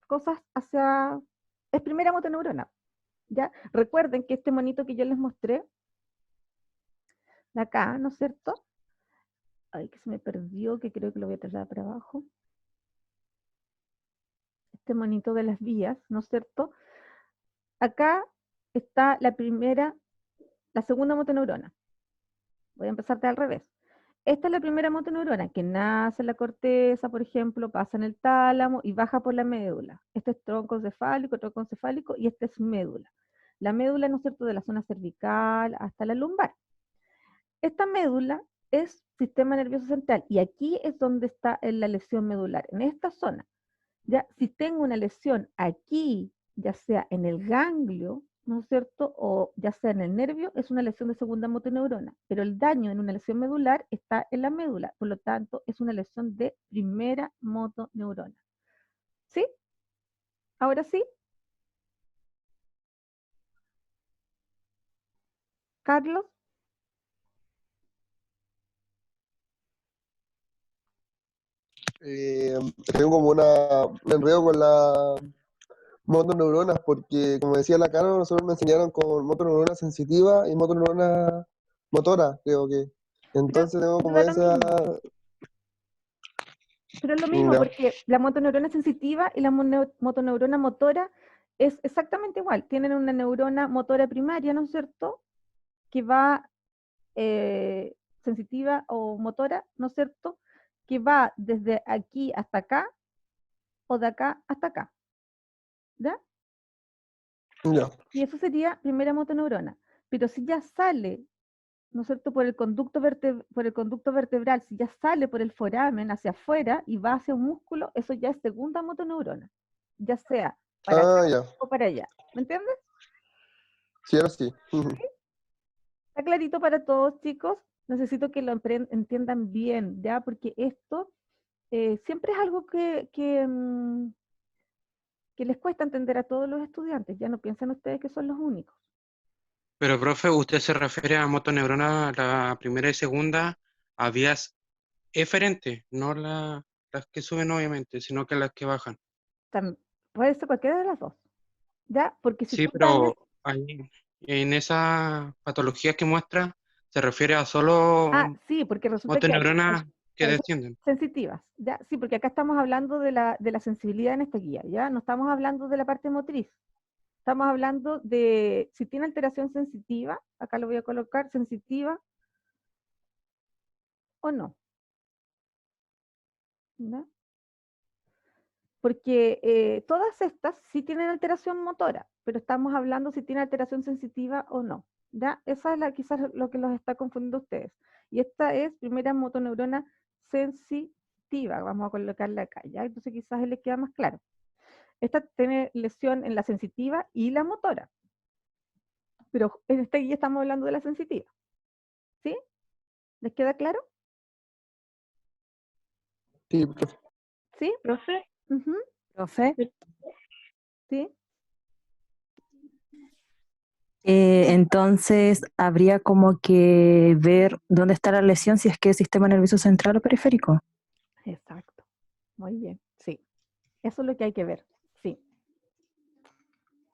cosas es primera motoneurona, ¿ya? Recuerden que este monito que yo les mostré, de acá, ¿no es cierto? Ay, que se me perdió, que creo que lo voy a trasladar para abajo. Este monito de las vías, ¿no es cierto? Acá está la segunda motoneurona. Voy a empezar al revés. Esta es la primera motoneurona que nace en la corteza, por ejemplo, pasa en el tálamo y baja por la médula. Este es tronco encefálico y este es médula. La médula, ¿no es cierto?, de la zona cervical hasta la lumbar. Esta médula es sistema nervioso central y aquí es donde está la lesión medular, en esta zona. Ya, si tengo una lesión aquí, ya sea en el ganglio, ¿no es cierto? O ya sea en el nervio, es una lesión de segunda motoneurona, pero el daño en una lesión medular está en la médula, por lo tanto, es una lesión de primera motoneurona. ¿Sí? ¿Ahora sí? ¿Carlos? Tengo como un enredo con la motoneuronas, porque como decía la Caro, nosotros me enseñaron con motoneurona sensitiva y motoneurona motora, creo que. Entonces tengo como da lo esa... mismo. Pero es lo mismo, Ya. porque la motoneurona sensitiva y la motoneurona motora es exactamente igual. Tienen una neurona motora primaria, ¿no es cierto? Que va sensitiva o motora, ¿no es cierto? Que va desde aquí hasta acá o de acá hasta acá. ¿Ya? Ya. Y eso sería primera motoneurona. Pero si ya sale, ¿no es cierto?, por el conducto vertebral, si ya sale por el foramen hacia afuera y va hacia un músculo, eso ya es segunda motoneurona. Ya sea para acá Ya. o para allá. ¿Me entiendes? Sí, ahora sí. ¿Está clarito para todos, chicos? Necesito que lo entiendan bien, ¿ya? Porque esto siempre es algo que les cuesta entender a todos los estudiantes. Ya no piensen ustedes que son los únicos. Pero, profe, usted se refiere a motoneurona, la primera y segunda, a vías eferentes, no las que suben obviamente, sino que las que bajan. Puede ser cualquiera de las dos, ¿ya? Porque si Sí, tú dañas... pero ahí, en esa patología que muestra, se refiere a solo sí, porque resulta que motoneuronas que son descienden. sensitivas, ¿ya? Sí, porque acá estamos hablando de la sensibilidad en esta guía, ¿ya? No estamos hablando de la parte motriz. Estamos hablando de si tiene alteración sensitiva, acá lo voy a colocar, sensitiva o no, ¿ya? Porque todas estas sí tienen alteración motora, pero estamos hablando si tiene alteración sensitiva o no, ¿ya? Esa es quizás lo que los está confundiendo a ustedes. Y esta es primera motoneurona sensitiva, vamos a colocarla acá, ¿ya? Entonces quizás les queda más claro. Esta tiene lesión en la sensitiva y la motora, pero en esta guía estamos hablando de la sensitiva, ¿sí? ¿Les queda claro? Sí, profe. ¿Sí? ¿Profe? Ujú. Profe, ¿Sí? entonces habría como que ver dónde está la lesión, si es que es sistema nervioso central o periférico. Exacto. Muy bien, sí. Eso es lo que hay que ver, sí.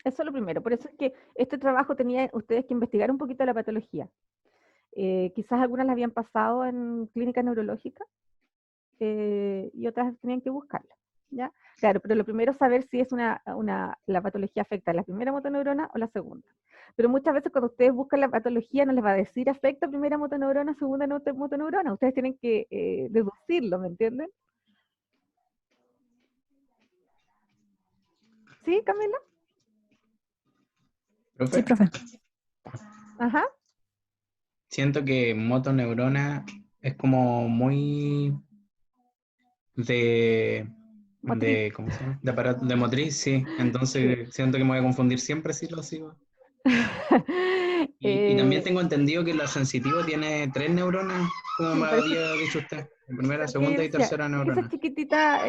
Eso es lo primero. Por eso es que este trabajo tenía ustedes que investigar un poquito la patología. Quizás algunas la habían pasado en clínica neurológica y otras tenían que buscarla, ¿ya? Claro, pero lo primero es saber si es la patología afecta a la primera motoneurona o la segunda. Pero muchas veces cuando ustedes buscan la patología no les va a decir afecta primera motoneurona, segunda motoneurona. Ustedes tienen que deducirlo, ¿me entienden? ¿Sí, Camila? Sí, Profe, profe. Ajá. siento que motoneurona es como muy Motriz. ¿cómo se llama? De motriz, sí. Sí. Entonces siento que me voy a confundir siempre si lo sigo. Y también Eh, tengo entendido que la sensitiva tiene 3 neuronas, como sí, me por eso había dicho usted. Primera, es lo que yo segunda y decía, tercera esa neurona. chiquitita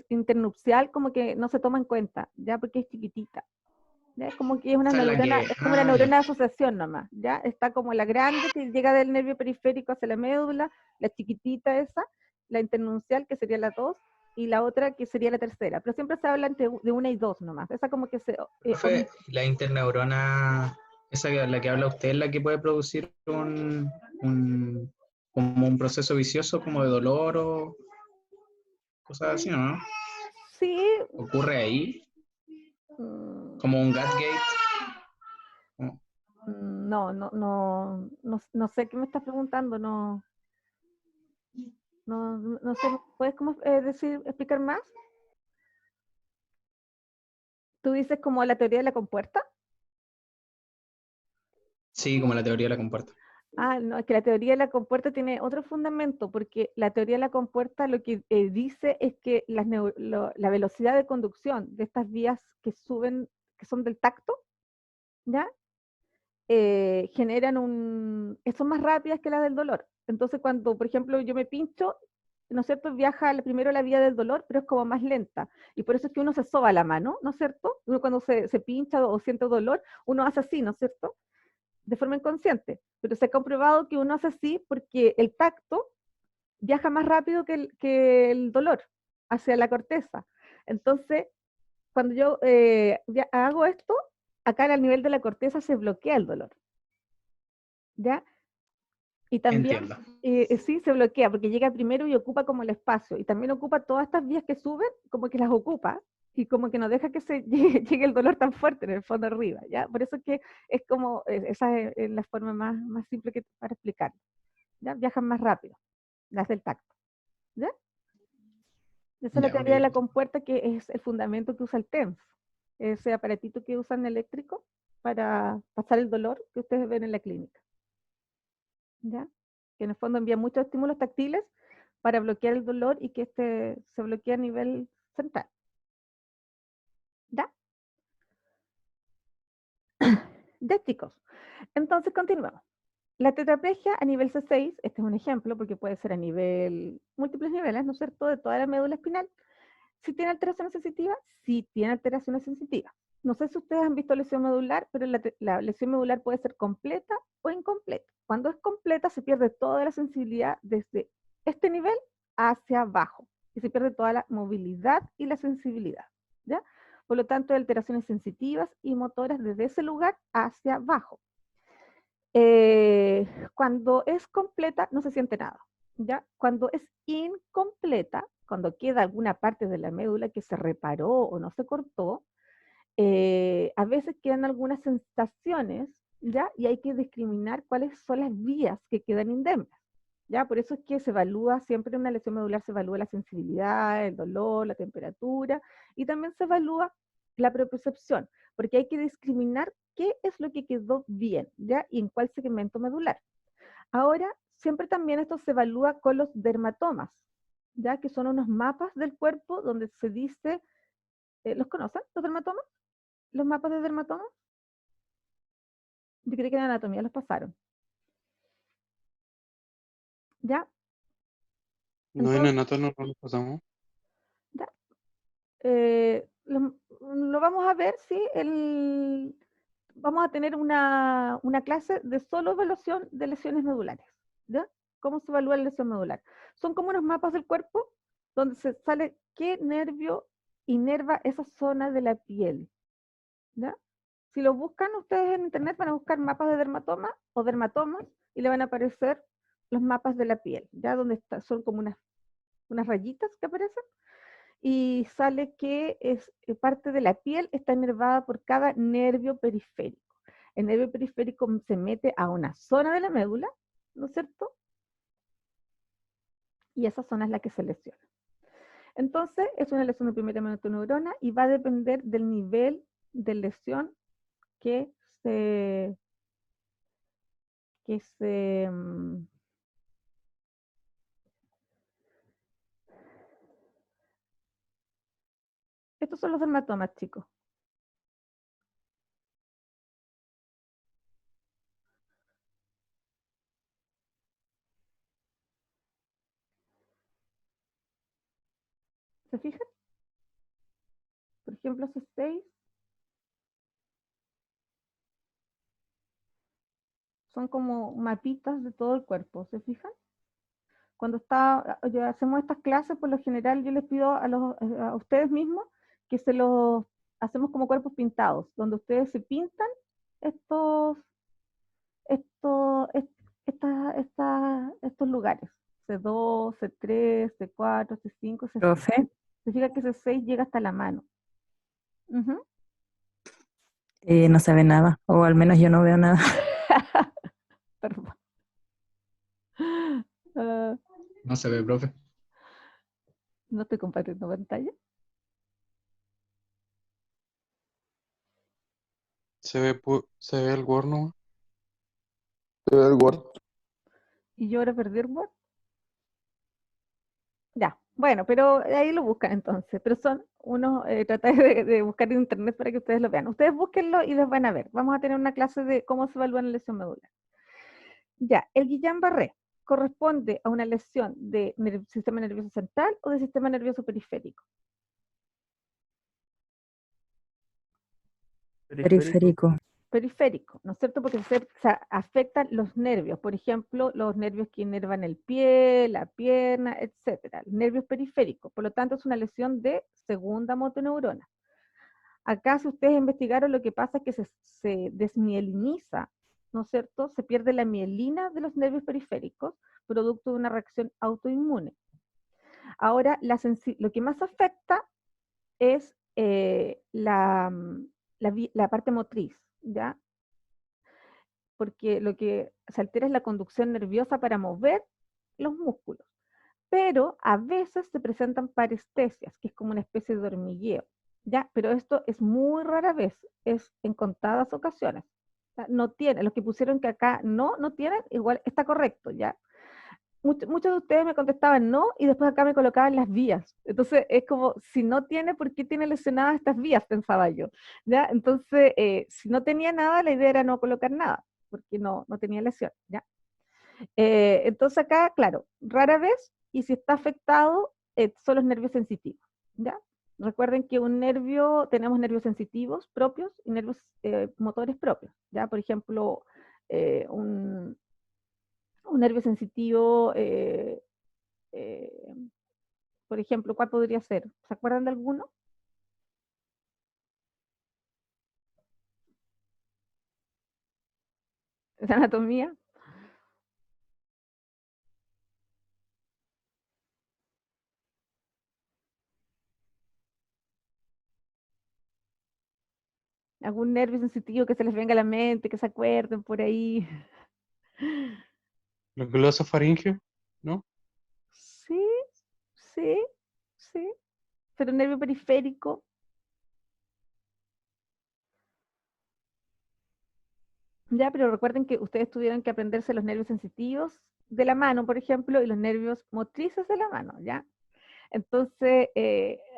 internupcial como que no se toma en cuenta, ya porque es chiquitita. ¿Ya? Es como que es una Esa es la neurona, que... es como una Ah, ya. neurona de asociación nomás, ¿ya? Está como la grande que llega del nervio periférico hacia la médula, la chiquitita esa, la internuncial que sería la 2, y la otra que sería la tercera, pero siempre se habla de una y dos nomás, esa como que se Profe, la interneurona, esa la que habla usted, es la que puede producir como un proceso vicioso, como de dolor o cosas así, ¿no? sí, ¿Ocurre ahí? mm, Como un gut gate. Oh, no sé qué me estás preguntando, no sé, ¿puedes como explicar más? ¿Tú dices como la teoría de la compuerta? sí, como la teoría la comparto. Ah, no, es que la teoría de la compuerta tiene otro fundamento, porque la teoría de la compuerta lo que dice es que la velocidad de conducción de estas vías que suben, que son del tacto, ¿ya? Son más rápidas que las del dolor. Entonces, cuando, por ejemplo, yo me pincho, ¿no es cierto? Viaja primero la vía del dolor, pero es como más lenta. Y por eso es que uno se soba la mano, ¿no es cierto? Uno cuando se pincha o siente dolor, uno hace así, ¿no es cierto? De forma inconsciente, pero se ha comprobado que uno hace así porque el tacto viaja más rápido que el dolor hacia la corteza. Entonces, cuando yo hago esto, acá al nivel de la corteza se bloquea el dolor, ¿ya? Y también, Entiendo. sí, se bloquea porque llega primero y ocupa como el espacio, y también ocupa todas estas vías que suben, como que las ocupa, y como que no deja que se llegue el dolor tan fuerte en el fondo arriba, ¿ya? Por eso es que es como, esa es la forma más simple para explicarlo, ¿ya? Viajan más rápido, las del tacto, ¿ya? Esa es la Ya, teoría de la ok. compuerta, que es el fundamento que usa el TENS, ese aparatito que usan eléctrico para pasar el dolor que ustedes ven en la clínica, ¿ya? Que en el fondo envía muchos estímulos táctiles para bloquear el dolor y que este se bloquea a nivel central, ¿ya? Ya, chicos. Entonces, continuamos. La tetraplegia a nivel C6, este es un ejemplo porque puede ser a múltiples niveles, ¿no es cierto?, de toda la médula espinal. Si tiene alteraciones sensitivas, sí tiene alteraciones sensitivas. No sé si ustedes han visto lesión medular, pero la lesión medular puede ser completa o incompleta. Cuando es completa, se pierde toda la sensibilidad desde este nivel hacia abajo y se pierde toda la movilidad y la sensibilidad, ¿ya? Por lo tanto, hay alteraciones sensitivas y motoras desde ese lugar hacia abajo. Cuando es completa, no se siente nada, ¿ya? Cuando es incompleta, cuando queda alguna parte de la médula que se reparó o no se cortó, a veces quedan algunas sensaciones, ¿ya? Y hay que discriminar cuáles son las vías que quedan indemnes, ¿ya? Por eso es que se evalúa, siempre en una lesión medular se evalúa la sensibilidad, el dolor, la temperatura, y también se evalúa la propiocepción, porque hay que discriminar qué es lo que quedó bien, ¿ya? Y en cuál segmento medular. Ahora, siempre también esto se evalúa con los dermatomas, ¿ya? Que son unos mapas del cuerpo donde se dice, ¿los conocen, los dermatomas? ¿Los mapas de dermatomas? Yo creo que en anatomía los pasaron, ¿ya? No, en Entonces, Anato no lo pasamos. ¿ya? Lo vamos a ver, ¿sí? Vamos a tener una clase de solo evaluación de lesiones medulares, ¿ya? ¿Cómo se evalúa la lesión medular? Son como unos mapas del cuerpo donde se sale qué nervio inerva esa zona de la piel, ¿ya? Si lo buscan ustedes en internet van a buscar mapas de dermatoma o dermatomas y le van a aparecer los mapas de la piel, ¿ya? Donde son como unas rayitas que aparecen y sale que parte de la piel está inervada por cada nervio periférico. El nervio periférico se mete a una zona de la médula, ¿no es cierto? Y esa zona es la que se lesiona. Entonces, es una lesión de primera motoneurona y va a depender del nivel de lesión que se estos son los dermatomas, chicos. ¿Se fijan? Por ejemplo, C6 son como mapitas de todo el cuerpo, ¿se fijan? Cuando hacemos estas clases, por lo general yo les pido a ustedes mismos que se los hacemos como cuerpos pintados, donde ustedes se pintan estos lugares. C2, C3, C4, C5, C6. Profe, Se fija que C6 llega hasta la mano. Ujú. no se ve nada, o al menos yo no veo nada. Perdón. Ah, No se ve, profe. no estoy compartiendo pantalla. Se ve el Word, ¿no? El Word. Y yo ahora perdí el Word. Ya, bueno, pero ahí lo buscan entonces. Pero son unos, tratar de buscar en internet para que ustedes lo vean. Ustedes búsquenlo y los van a ver. Vamos a tener una clase de cómo se evalúa una lesión medular. Ya, el Guillain-Barré corresponde a una lesión del sistema nervioso central o del sistema nervioso periférico. Periférico. Periférico, ¿no es cierto? Porque se afectan los nervios, por ejemplo, los nervios que inervan el pie, la pierna, etcétera, nervios periféricos. Por lo tanto, es una lesión de segunda motoneurona. Acá, si ustedes investigaron, lo que pasa es que se desmieliniza, ¿no es cierto? Se pierde la mielina de los nervios periféricos, producto de una reacción autoinmune. Ahora, lo que más afecta es la parte motriz, ¿ya? Porque lo que se altera es la conducción nerviosa para mover los músculos. Pero a veces se presentan parestesias, que es como una especie de hormigueo, ¿ya? Pero esto es muy rara vez, es en contadas ocasiones. No tiene, los que pusieron que acá no tienen, igual está correcto, ¿ya? Muchos de ustedes me contestaban no y después acá me colocaban las vías. Entonces es como, si no tiene, ¿por qué tiene lesionadas estas vías? Pensaba yo. ¿Ya? Entonces, si no tenía nada, la idea era no colocar nada, porque no tenía lesión. ¿Ya? Entonces acá, claro, rara vez, y si está afectado, son los nervios sensitivos. ¿Ya? Recuerden que tenemos nervios sensitivos propios y nervios motores propios. ¿Ya? Por ejemplo, un nervio sensitivo, por ejemplo, ¿cuál podría ser? ¿Se acuerdan de alguno? ¿De anatomía? ¿Algún nervio sensitivo que se les venga a la mente, que se acuerden por ahí? ¿El glosofaringio? ¿No? Sí, sí, sí. Pero nervio periférico. Ya, pero recuerden que ustedes tuvieron que aprenderse los nervios sensitivos de la mano, por ejemplo, y los nervios motrices de la mano, ¿ya? Entonces,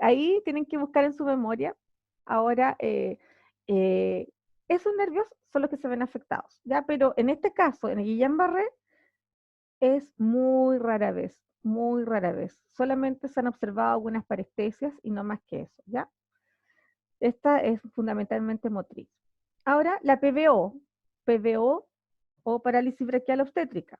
ahí tienen que buscar en su memoria. Ahora, esos nervios son los que se ven afectados, ¿ya? Pero en este caso, en el Guillain-Barré, es muy rara vez, muy rara vez. Solamente se han observado algunas parestesias y no más que eso, ¿ya? Esta es fundamentalmente motriz. Ahora, la PBO o parálisis braquial obstétrica.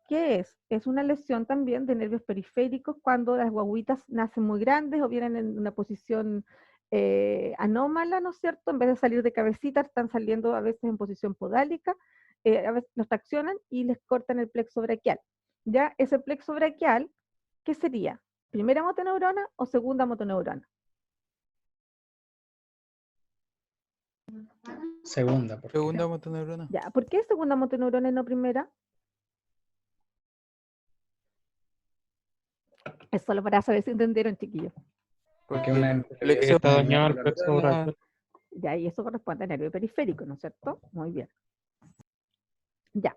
¿Qué es? Es una lesión también de nervios periféricos cuando las guaguitas nacen muy grandes o vienen en una posición anómala, ¿no es cierto? En vez de salir de cabecita, están saliendo a veces en posición podálica, a veces los traccionan y les cortan el plexo braquial. ¿Ya? Ese plexo braquial, ¿qué sería? ¿Primera motoneurona o segunda motoneurona? Segunda, por Segunda favor. motoneurona. Ya, ¿por qué segunda motoneurona y no primera? Es solo para saber si entendieron, chiquillos. Porque una Lo que está dañado el plexo braquial. Ya, y eso corresponde al nervio periférico, ¿no es cierto? Muy bien. Ya.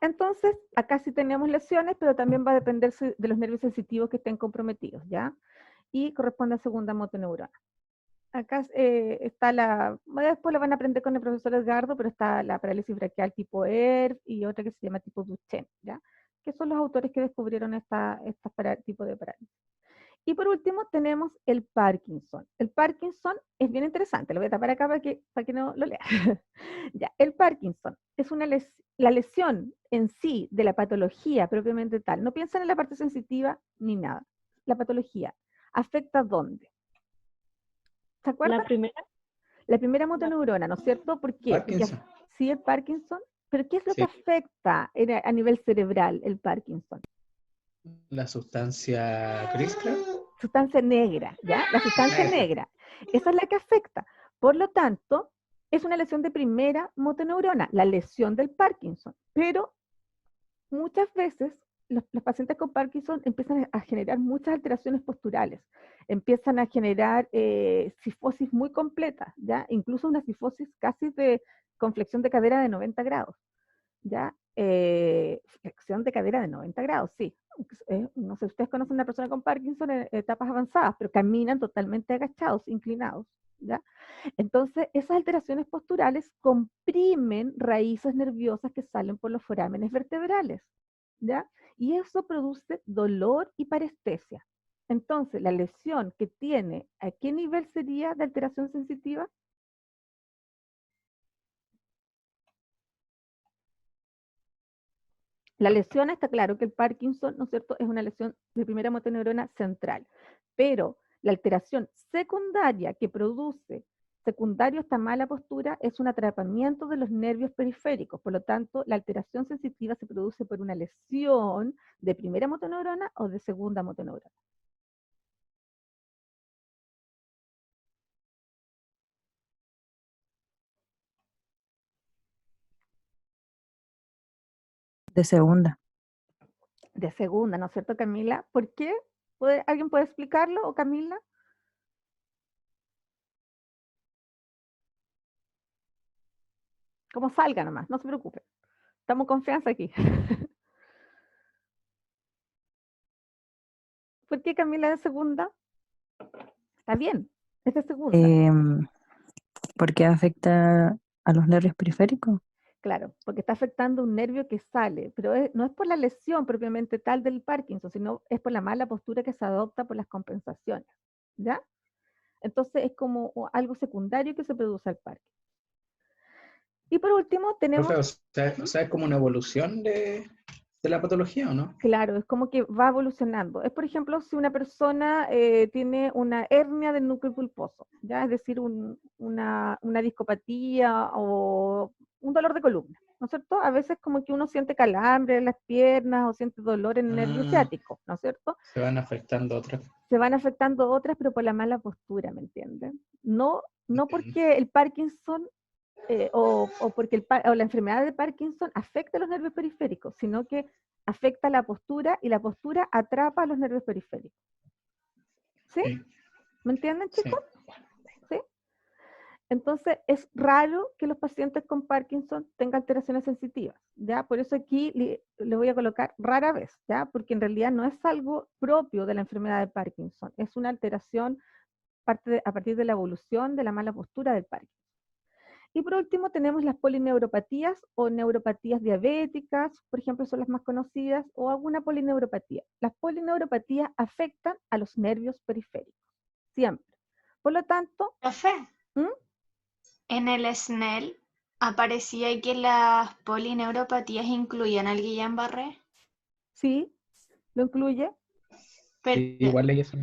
Entonces, acá sí tenemos lesiones, pero también va a depender de los nervios sensitivos que estén comprometidos, ¿ya? Y corresponde a segunda motoneurona. Acá está después lo van a aprender con el profesor Edgardo, pero está la parálisis braquial tipo ERF y otra que se llama tipo Duchenne, ¿ya? Que son los autores que descubrieron tipo de parálisis. Y por último tenemos el Parkinson. El Parkinson es bien interesante, lo voy a tapar acá para que no lo lea. Ya, el Parkinson es la lesión en sí de la patología propiamente tal. No piensan en la parte sensitiva ni nada. La patología. ¿Afecta dónde? ¿Se acuerdan? La primera motoneurona, ¿no es cierto? ¿Por qué? Parkinson. Porque, sí, el Parkinson. Pero ¿qué es lo Sí. que afecta a nivel cerebral el Parkinson? La sustancia CRISPR. Sustancia negra, ¿ya? La sustancia negra. Esa es la que afecta. Por lo tanto, es una lesión de primera motoneurona, la lesión del Parkinson. Pero muchas veces los pacientes con Parkinson empiezan a generar muchas alteraciones posturales, empiezan a generar cifosis muy completa, ¿ya? Incluso una cifosis casi con flexión de cadera de 90 grados, ¿ya? Flexión de cadera de 90 grados, sí. No sé, ustedes conocen a una persona con Parkinson en etapas avanzadas, pero caminan totalmente agachados, inclinados, ¿ya? Entonces, esas alteraciones posturales comprimen raíces nerviosas que salen por los forámenes vertebrales, ¿ya? Y eso produce dolor y parestesia. Entonces, la lesión que tiene, ¿a qué nivel sería de alteración sensitiva? La lesión está claro que el Parkinson, ¿no es cierto?, es una lesión de primera motoneurona central, pero la alteración secundaria que produce secundario a esta mala postura es un atrapamiento de los nervios periféricos, por lo tanto, la alteración sensitiva se produce por una lesión de primera motoneurona o de segunda motoneurona. De segunda. De segunda, ¿no es cierto, Camila? ¿Por qué? ¿Alguien puede explicarlo o Camila? Como salga nomás, no se preocupe. Estamos confianza aquí. ¿Por qué Camila de segunda? Está bien, es de segunda. ¿Por qué afecta a los nervios periféricos? Claro, porque está afectando un nervio que sale, pero no es por la lesión propiamente tal del Parkinson, sino es por la mala postura que se adopta por las compensaciones, ¿ya? Entonces es como algo secundario que se produce al Parkinson. Y por último tenemos... Profe, o sea, es como una evolución de la patología, ¿o no? Claro, es como que va evolucionando. Es, por ejemplo, si una persona tiene una hernia del núcleo pulposo, ¿ya? Es decir, una discopatía o un dolor de columna, ¿no es cierto? A veces como que uno siente calambre en las piernas o siente dolor en el nervio ciático, ¿no es cierto? Se van afectando otras. Se van afectando otras, pero por la mala postura, ¿me entienden? No porque el Parkinson o porque la enfermedad de Parkinson afecta a los nervios periféricos, sino que afecta la postura y la postura atrapa a los nervios periféricos. ¿Sí? Sí. ¿Me entienden, chicos? ¿Sí? Entonces, es raro que los pacientes con Parkinson tengan alteraciones sensitivas, ¿ya? Por eso aquí le voy a colocar rara vez, ¿ya? Porque en realidad no es algo propio de la enfermedad de Parkinson, es una alteración a partir de la evolución de la mala postura del Parkinson. Y por último tenemos las polineuropatías o neuropatías diabéticas, por ejemplo, son las más conocidas, o alguna polineuropatía. Las polineuropatías afectan a los nervios periféricos, siempre. Por lo tanto... Profe, en el SNEL aparecía que las polineuropatías incluían al Guillain-Barré. Sí, lo incluye. Pero, igual leí eso.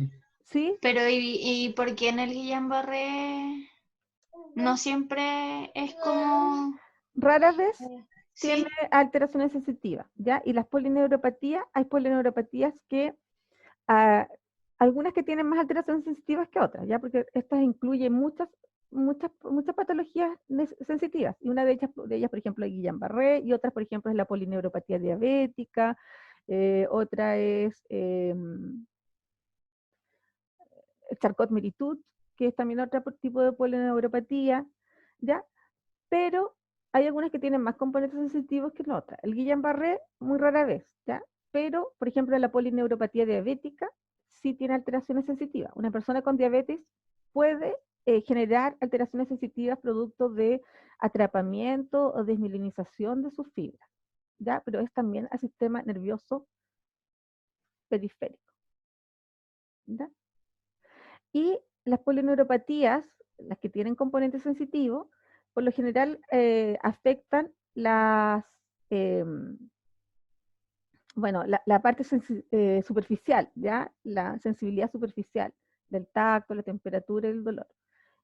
Sí. Pero ¿y por qué en el Guillain-Barré no siempre es como... Rara vez tiene alteraciones sensitivas, ¿ya? Y las polineuropatías, hay polineuropatías que, algunas que tienen más alteraciones sensitivas que otras, ¿ya? Porque estas incluyen muchas patologías sensitivas, y una de ellas, por ejemplo, es Guillain-Barré, y otras, por ejemplo, es la polineuropatía diabética, otra es Charcot-Marie-Tooth, que es también otro tipo de polineuropatía, ¿ya? Pero hay algunas que tienen más componentes sensitivos que otras. El Guillain-Barré, muy rara vez, ¿ya? Pero, por ejemplo, la polineuropatía diabética sí tiene alteraciones sensitivas. Una persona con diabetes puede generar alteraciones sensitivas producto de atrapamiento o desmielinización de sus fibras, ¿ya? Pero es también al sistema nervioso periférico, ¿ya? Y las polineuropatías, las que tienen componentes sensitivos, por lo general afectan bueno, la parte superficial, ¿ya? La sensibilidad superficial del tacto, la temperatura y el dolor.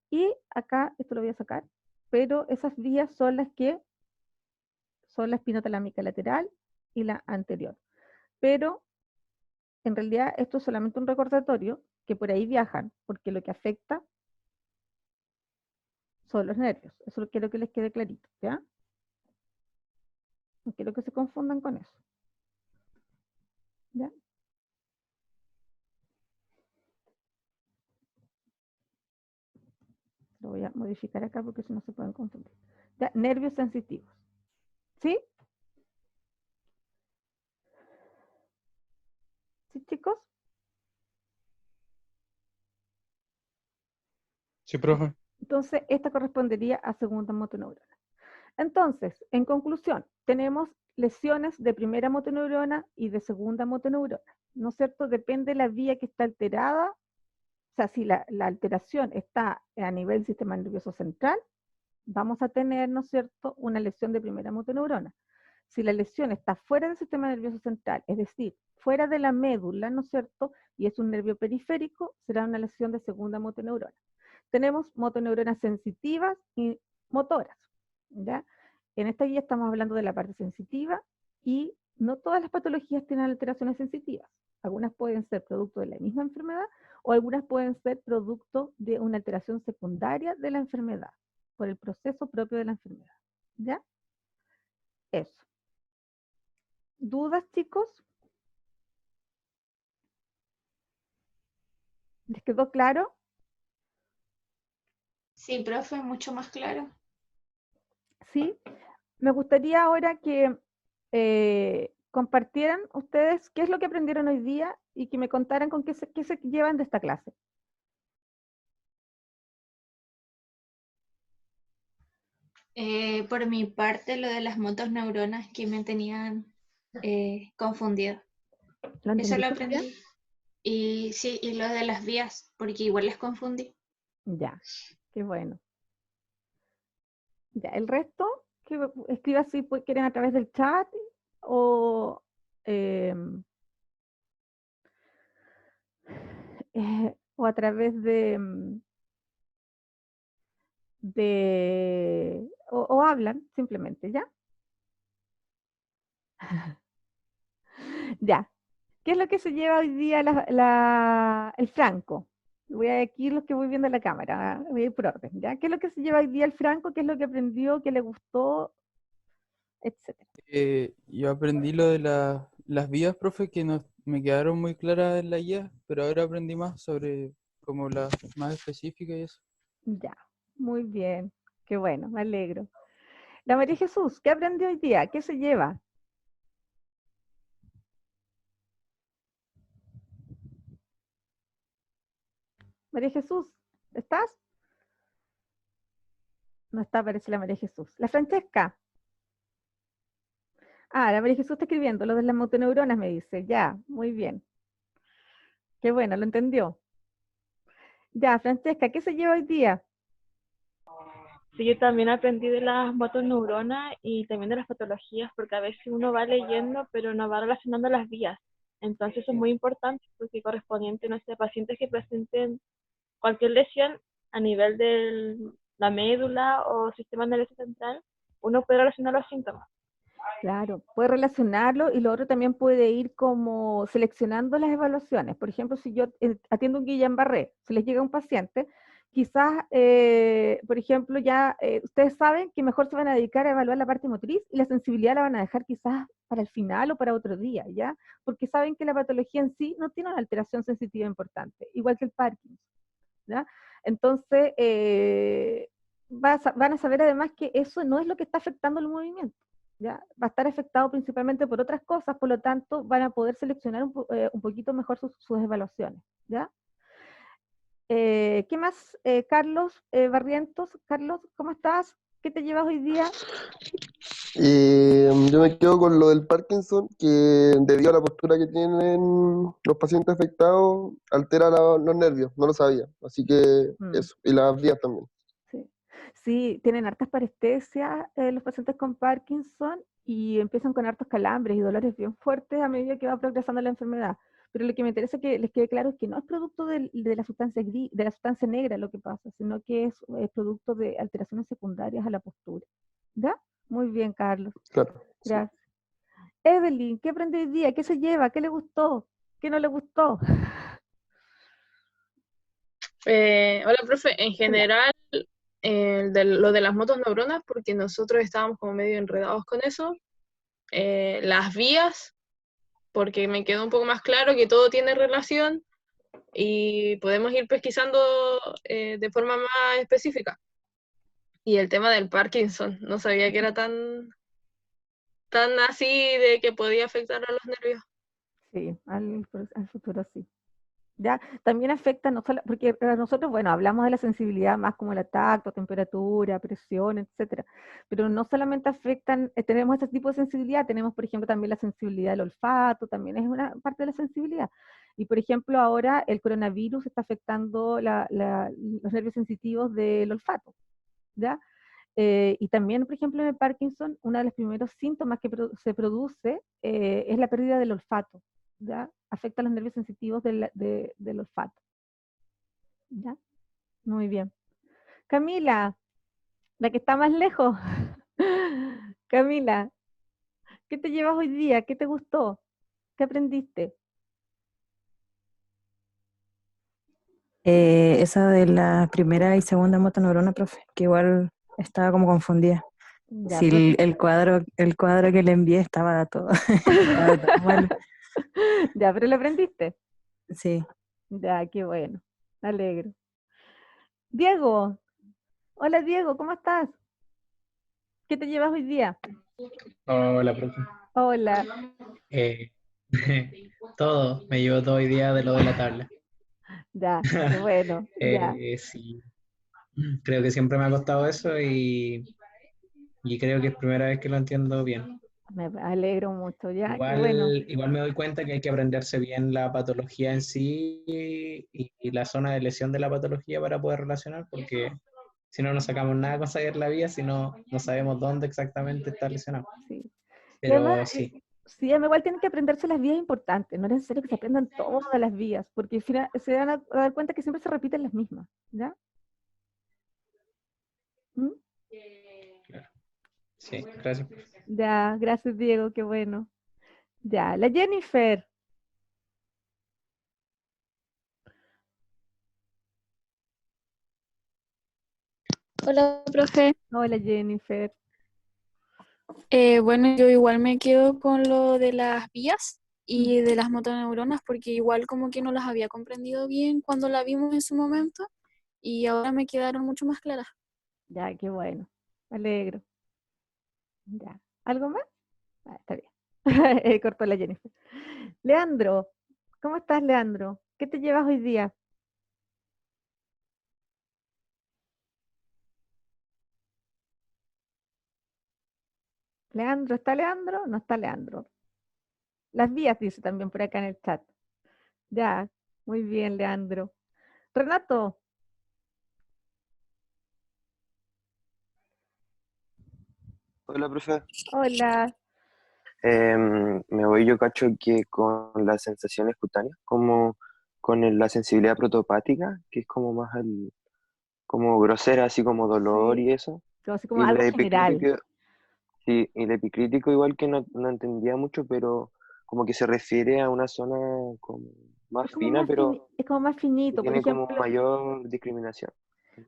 Y acá, esto lo voy a sacar, pero esas vías son las que son la espinotalámica lateral y la anterior. Pero en realidad esto es solamente un recordatorio que por ahí viajan, porque lo que afecta son los nervios. Eso quiero que les quede clarito, ¿ya? No quiero que se confundan con eso. ¿Ya? Lo voy a modificar acá porque si no se pueden confundir. ¿Ya? Nervios sensitivos. ¿Sí? ¿Sí, chicos? Sí, profe. Entonces, esta correspondería a segunda motoneurona. Entonces, en conclusión, tenemos lesiones de primera motoneurona y de segunda motoneurona, ¿no es cierto? Depende de la vía que está alterada, o sea, si la alteración está a nivel del sistema nervioso central, vamos a tener, ¿no es cierto?, una lesión de primera motoneurona. Si la lesión está fuera del sistema nervioso central, es decir, fuera de la médula, ¿no es cierto?, y es un nervio periférico, será una lesión de segunda motoneurona. Tenemos motoneuronas sensitivas y motoras, ¿ya? En esta guía estamos hablando de la parte sensitiva y no todas las patologías tienen alteraciones sensitivas. Algunas pueden ser producto de la misma enfermedad o algunas pueden ser producto de una alteración secundaria de la enfermedad, por el proceso propio de la enfermedad, ¿ya? Eso. ¿Dudas, chicos? ¿Les quedó claro? Sí, profe, mucho más claro. Sí. Me gustaría ahora que compartieran ustedes qué es lo que aprendieron hoy día y que me contaran con qué se llevan de esta clase. Por mi parte, lo de las motos neuronas que me tenían confundido. ¿Lo Eso lo entendiste aprendí. bien? Y sí, y lo de las vías, porque igual les confundí. Ya, qué bueno. Ya, el resto, que escriba si quieren a través del chat o, o a través o hablan simplemente, ¿ya? Ya. ¿Qué es lo que se lleva hoy día el Franco? Voy a aquí los que voy viendo en la cámara, voy a ir por orden, ¿ya? ¿Qué es lo que se lleva hoy día el Franco? ¿Qué es lo que aprendió? ¿Qué le gustó? Etcétera. Yo aprendí lo de las vías, profe, que no me quedaron muy claras en la guía, pero ahora aprendí más sobre como las más específicas y eso. Ya, muy bien. Qué bueno, me alegro. La María Jesús, ¿qué aprendió hoy día? ¿Qué se lleva? María Jesús, ¿estás? No está, parece la María Jesús. La Francesca. Ah, la María Jesús está escribiendo, lo de las motoneuronas me dice. Ya, muy bien. Qué bueno, lo entendió. Ya, Francesca, ¿qué se lleva hoy día? Sí, yo también aprendí de las motoneuronas y también de las patologías, porque a veces uno va leyendo, pero no va relacionando las vías. Entonces eso es muy importante, porque correspondiente, no sé, pacientes que presenten cualquier lesión a nivel de la médula o sistema nervioso central, uno puede relacionar los síntomas. Claro, puede relacionarlo y lo otro también puede ir como seleccionando las evaluaciones. Por ejemplo, si yo atiendo un Guillain-Barré, si les llega un paciente, quizás, por ejemplo, ya ustedes saben que mejor se van a dedicar a evaluar la parte motriz y la sensibilidad la van a dejar quizás para el final o para otro día, ¿ya? Porque saben que la patología en sí no tiene una alteración sensitiva importante, igual que el Parkinson, ¿ya? Entonces, van a saber además que eso no es lo que está afectando el movimiento, ¿ya? Va a estar afectado principalmente por otras cosas, por lo tanto, van a poder seleccionar un poquito mejor sus evaluaciones, ¿ya? ¿Qué más? Carlos Barrientos. Carlos, ¿cómo estás? ¿Qué te llevas hoy día? Yo me quedo con lo del Parkinson, que debido a la postura que tienen los pacientes afectados, altera los nervios, no lo sabía. Así que eso, y las vías también. Sí, sí, tienen hartas parestesias los pacientes con Parkinson y empiezan con hartos calambres y dolores bien fuertes a medida que va progresando la enfermedad. Pero lo que me interesa que les quede claro es que no es producto de la sustancia gris, de la sustancia negra lo que pasa, sino que es producto de alteraciones secundarias a la postura. ¿Ya? Muy bien, Carlos. Claro. Sí. Gracias. Evelyn, ¿qué aprendió hoy día? ¿Qué se lleva? ¿Qué le gustó? ¿Qué no le gustó? Hola, profe. En general, lo de las motos neuronas, porque nosotros estábamos como medio enredados con eso. Las vías, porque me quedó un poco más claro que todo tiene relación y podemos ir pesquisando de forma más específica. Y el tema del Parkinson, no sabía que era tan así de que podía afectar a los nervios. Sí, al futuro sí. ¿Ya? También afecta, no solo, porque nosotros, bueno, hablamos de la sensibilidad más como el tacto, temperatura, presión, etcétera, pero no solamente afectan, tenemos ese tipo de sensibilidad, tenemos, por ejemplo, también la sensibilidad del olfato, también es una parte de la sensibilidad. Y, por ejemplo, ahora el coronavirus está afectando los nervios sensitivos del olfato, ¿ya? Y también, por ejemplo, en el Parkinson, uno de los primeros síntomas que se produce es la pérdida del olfato, ¿ya? Afecta a los nervios sensitivos del olfato. ¿Ya? Muy bien. Camila, la que está más lejos. Camila, ¿qué te llevas hoy día? ¿Qué te gustó? ¿Qué aprendiste? Esa de la primera y segunda motoneurona, profe, que igual estaba como confundida. Ya, Si pero el cuadro que le envié estaba todo, estaba todo mal. ya, pero lo aprendiste. Sí. Ya, qué bueno. Me alegro. Diego, hola Diego, ¿cómo estás? ¿Qué te llevas hoy día? Hola, profe. Hola. Todo, me llevo todo hoy día de lo de la tabla. Ya, qué bueno. Ya. Sí, creo que siempre me ha costado eso y creo que es primera vez que lo entiendo bien. Me alegro mucho, ya, qué Igual, bueno. igual me doy cuenta que hay que aprenderse bien la patología en sí y la zona de lesión de la patología para poder relacionar, porque si no, no sacamos nada con saber la vía si no sabemos dónde exactamente está lesionado. Sí. Y Pero además, sí, sí, además igual tienen que aprenderse las vías importantes, no es necesario que se aprendan todas las vías, porque al final se van a dar cuenta que siempre se repiten las mismas, ¿ya? ¿Mm? claro. Sí, gracias. Ya, gracias Diego, qué bueno. Ya, la Jennifer. Hola, profe. Hola Jennifer. Bueno, yo igual me quedo con lo de las vías y de las motoneuronas porque igual como que no las había comprendido bien cuando la vimos en su momento y ahora me quedaron mucho más claras. Ya, qué bueno. Me alegro. Ya. ¿Algo más? Ah, está bien. Cortó la Jennifer. Leandro, ¿cómo estás, Leandro? ¿Qué te llevas hoy día? Leandro, ¿está Leandro? No está Leandro. Las vías, dice también por acá en el chat. Ya, muy bien, Leandro. Renato, Hola, profe. hola. Me voy yo cacho que con las sensaciones cutáneas, como con la sensibilidad protopática, que es como más como grosera, así como dolor Sí, y eso. así como Y algo la general. epicrítico, sí, y el epicrítico igual que no entendía mucho, pero como que se refiere a una zona como más fina, pero Es como más que finito. tiene como mayor discriminación.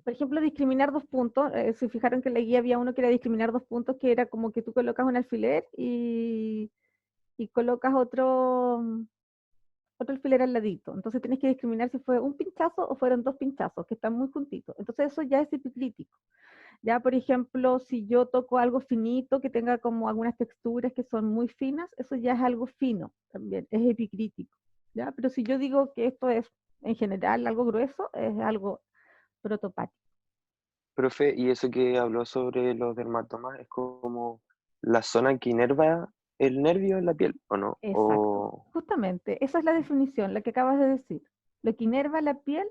Por ejemplo, discriminar dos puntos. Se fijaron que en la guía había uno que era discriminar dos puntos, que era como que tú colocas un alfiler y y colocas otro alfiler al ladito. Entonces tienes que discriminar si fue un pinchazo o fueron 2 pinchazos que están muy juntitos. Entonces eso ya es epicrítico. Ya, por ejemplo, si yo toco algo finito que tenga como algunas texturas que son muy finas, eso ya es algo fino también, es epicrítico. ¿Ya? Pero si yo digo que esto es en general algo grueso, es algo protopático. Profe, y eso que habló sobre los dermatomas es como la zona que inerva el nervio en la piel, ¿o no? Exacto, justamente, esa es la definición, la que acabas de decir. Lo que inerva la piel,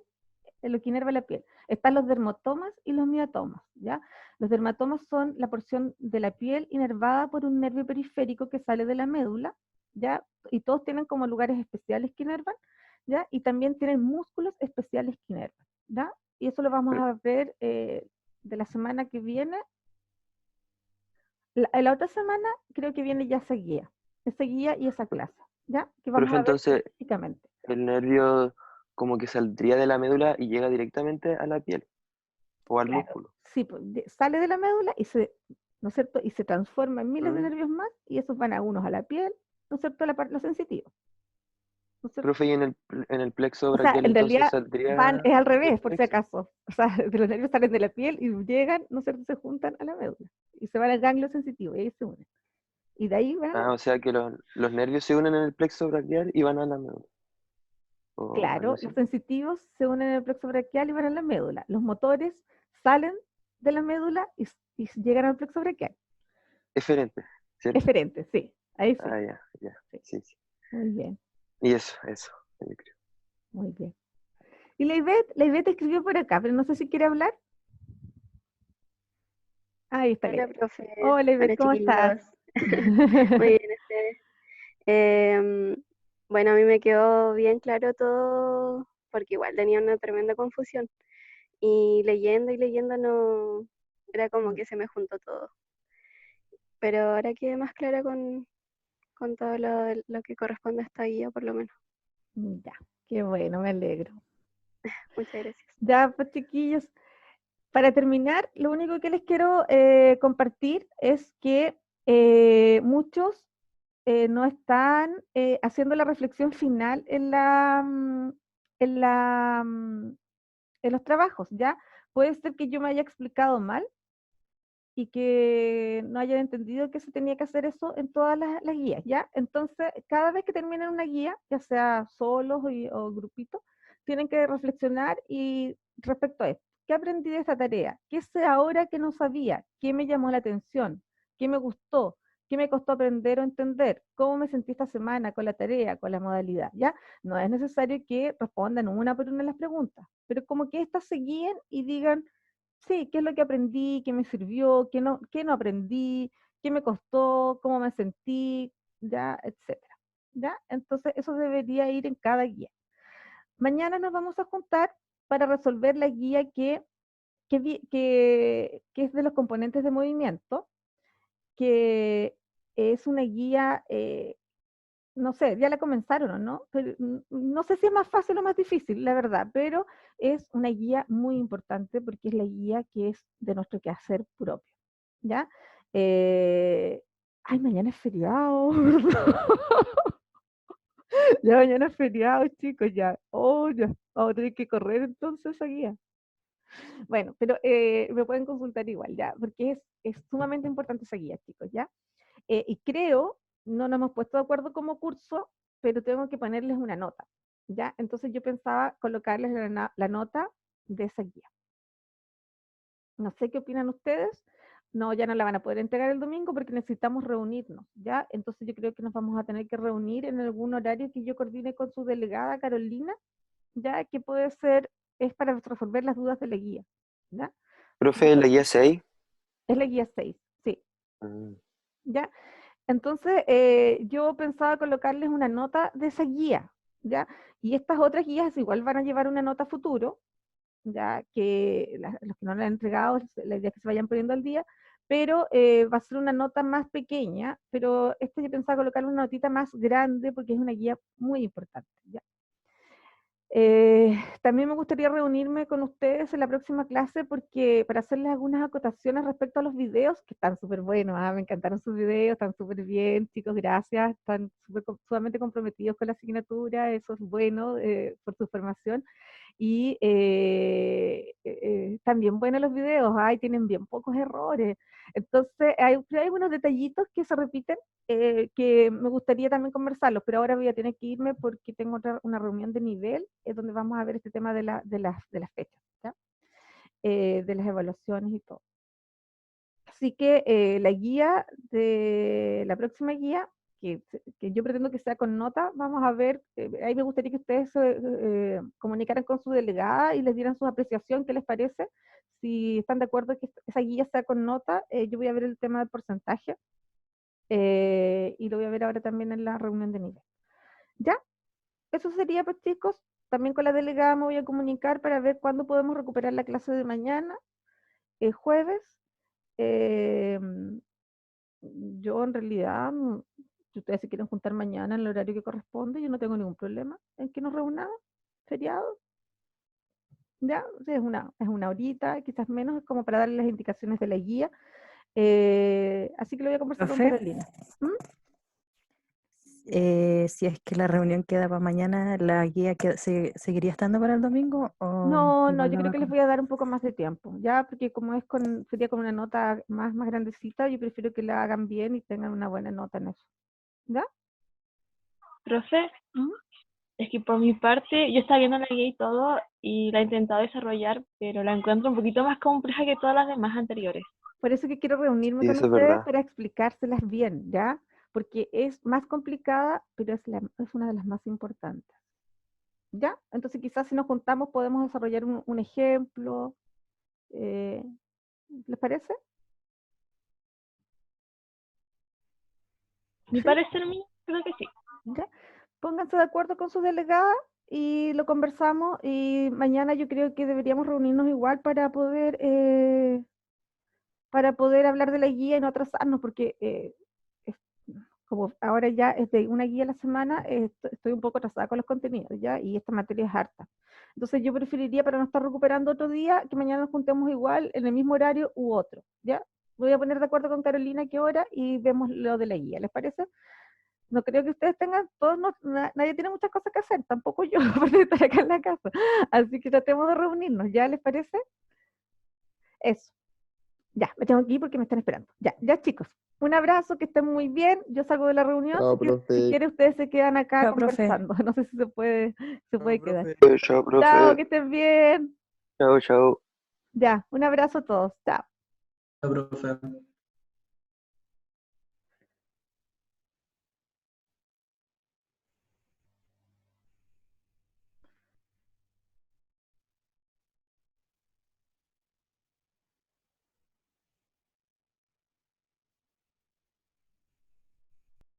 lo que inerva la piel. Están los dermatomas y los miotomas, ¿ya? Los dermatomas son la porción de la piel inervada por un nervio periférico que sale de la médula, ¿ya? Y todos tienen como lugares especiales que inervan, ¿ya? Y también tienen músculos especiales que inervan, ¿ya? Y eso lo vamos a ver de la semana que viene. La otra semana creo que viene ya esa guía y esa clase, ¿ya? Que vamos Profe, a ver entonces específicamente. el nervio como que saldría de la médula y llega directamente a la piel o al Claro, músculo. sí, pues, sale de la médula y ¿no es cierto? Y se transforma en miles de Mm. nervios más y esos van a unos a la piel, ¿no es cierto? A la parte, los sensitivos, ¿no es cierto? Profe, y en el plexo O sea, braquial en entonces realidad saldría es al del revés, por si plexo. acaso. O sea, de los nervios salen de la piel y llegan, ¿no es cierto? Se juntan a la médula y se van al ganglio sensitivo y ahí se unen. Y de ahí van a la Ah, o sea que los nervios se unen en el plexo braquial y van a la médula. O algo Claro, así. los sensitivos se unen en el plexo braquial y van a la médula. Los motores salen de la médula y llegan al plexo braquial. Diferente, ¿cierto? Diferente, sí. Ahí sí. Ah, ya, ya. Sí. Sí, sí. Muy bien, Y eso, yo creo. muy bien. Y la Ivette escribió por acá, pero no sé si quiere hablar. Ahí está la Hola, Ivette. profe. Hola Ivette, Hola, ¿cómo estás? chiquillos. Muy bien, ustedes. Bueno, a mí me quedó bien claro todo, porque igual tenía una tremenda confusión. Y leyendo no, era como que se me juntó todo. Pero ahora quedé más clara con todo lo que corresponde a esta guía, por lo menos. Ya, qué bueno, me alegro. Muchas gracias. Ya, pues chiquillos, para terminar, lo único que les quiero compartir es que muchos no están haciendo la reflexión final en la, mm, en los trabajos, ¿ya? Puede ser que yo me haya explicado mal y que no hayan entendido que se tenía que hacer eso en todas las guías, ¿ya? Entonces, cada vez que terminen una guía, ya sea solos o grupitos, tienen que reflexionar y respecto a esto. ¿Qué aprendí de esta tarea? ¿Qué sé ahora que no sabía? ¿Qué me llamó la atención? ¿Qué me gustó? ¿Qué me costó aprender o entender? ¿Cómo me sentí esta semana con la tarea, con la modalidad? ¿Ya? No es necesario que respondan una por una las preguntas, pero como que estas se guíen y digan, sí, qué es lo que aprendí, qué me sirvió, qué no aprendí, qué me costó, cómo me sentí, ya, etcétera. ¿Ya? Entonces, eso debería ir en cada guía. Mañana nos vamos a juntar para resolver la guía que es de los componentes de movimiento, que es una guía, no sé, ya la comenzaron o no, pero no sé si es más fácil o más difícil, la verdad, pero es una guía muy importante porque es la guía que es de nuestro quehacer propio, ¿ya? Ay, mañana es feriado, ¿verdad? Ya mañana es feriado, chicos, ya. Oh, ya. Vamos a tener que correr entonces esa guía. Bueno, pero me pueden consultar igual, ¿ya? Porque es sumamente importante esa guía, chicos, ¿ya? Y creo, no nos hemos puesto de acuerdo como curso, pero tengo que ponerles una nota, ¿ya? Entonces yo pensaba colocarles la nota de esa guía. No sé qué opinan ustedes. No, ya no la van a poder entregar el domingo porque necesitamos reunirnos, ¿ya? Entonces yo creo que nos vamos a tener que reunir en algún horario que yo coordine con su delegada, Carolina, ¿ya? Que puede ser, es para resolver las dudas de la guía, ¿ya? Profe, la guía 6. Es la guía 6, sí, Mm. ¿ya? Entonces, yo pensaba colocarles una nota de esa guía, ¿ya? Y estas otras guías igual van a llevar una nota futuro, ya que los que no la han entregado, la idea es que se vayan poniendo al día, pero va a ser una nota más pequeña, pero yo pensaba colocarle una notita más grande porque es una guía muy importante, ¿ya? También me gustaría reunirme con ustedes en la próxima clase porque para hacerles algunas acotaciones respecto a los videos, que están súper buenos, me encantaron sus videos, están súper bien, chicos, gracias, están sumamente comprometidos con la asignatura, eso es bueno por su formación. Y también buenos los videos, tienen bien pocos errores. Entonces, hay unos detallitos que se repiten que me gustaría también conversarlos, pero ahora voy a tener que irme porque tengo una reunión de nivel donde vamos a ver este tema de las fechas, ¿ya? De las evaluaciones y todo. Así que la próxima guía, que yo pretendo que sea con nota, vamos a ver, ahí me gustaría que ustedes comunicaran con su delegada y les dieran su apreciación, qué les parece. Si están de acuerdo que esa guía sea con nota, yo voy a ver el tema del porcentaje y lo voy a ver ahora también en la reunión de nivel. ¿Ya? Eso sería, pues chicos. También con la delegada me voy a comunicar para ver cuándo podemos recuperar la clase de mañana, jueves. Yo en realidad, si ustedes se quieren juntar mañana en el horario que corresponde, yo no tengo ningún problema en que nos reunamos, feriado, ya, o sea, es una horita, quizás menos, es como para darle las indicaciones de la guía. Así que lo voy a conversar con Profe, Carolina. si es que la reunión queda para mañana, ¿la guía seguiría estando para el domingo? No, Igual yo la va creo a que les voy a dar un poco más de tiempo, ya, porque como sería con una nota más grandecita, yo prefiero que la hagan bien y tengan una buena nota en eso. ¿Ya? Profe, es que por mi parte, yo estaba viendo la guía y todo, y la he intentado desarrollar, pero la encuentro un poquito más compleja que todas las demás anteriores. Por eso que quiero reunirme Sí, con eso es ustedes verdad. para explicárselas bien, ¿ya? Porque es más complicada, pero es una de las más importantes. ¿Ya? Entonces quizás si nos juntamos podemos desarrollar un ejemplo. ¿Les parece? Mi ¿Sí? parecer mío, creo que sí. ¿Ya? Pónganse de acuerdo con su delegada y lo conversamos y mañana yo creo que deberíamos reunirnos igual para poder hablar de la guía y no atrasarnos, porque como ahora ya es de una guía a la semana, estoy un poco atrasada con los contenidos, ¿ya? Y esta materia es harta. Entonces yo preferiría, para no estar recuperando otro día, que mañana nos juntemos igual en el mismo horario u otro, ¿ya? Voy a poner de acuerdo con Carolina qué hora y vemos lo de la guía, ¿les parece? No creo que ustedes tengan, nadie tiene muchas cosas que hacer, tampoco yo, para estar acá en la casa. Así que tratemos de reunirnos, ¿ya les parece? Eso. Ya, me tengo que ir porque me están esperando. Ya chicos, un abrazo, que estén muy bien. Yo salgo de la reunión. Chao, Si profe. quieren, ustedes se quedan acá Chao, profe. conversando. No sé si se puede quedar. profe. Chao, Chao, profe. que estén bien. Chao, chao. Ya, un abrazo a todos. Chao. Profe.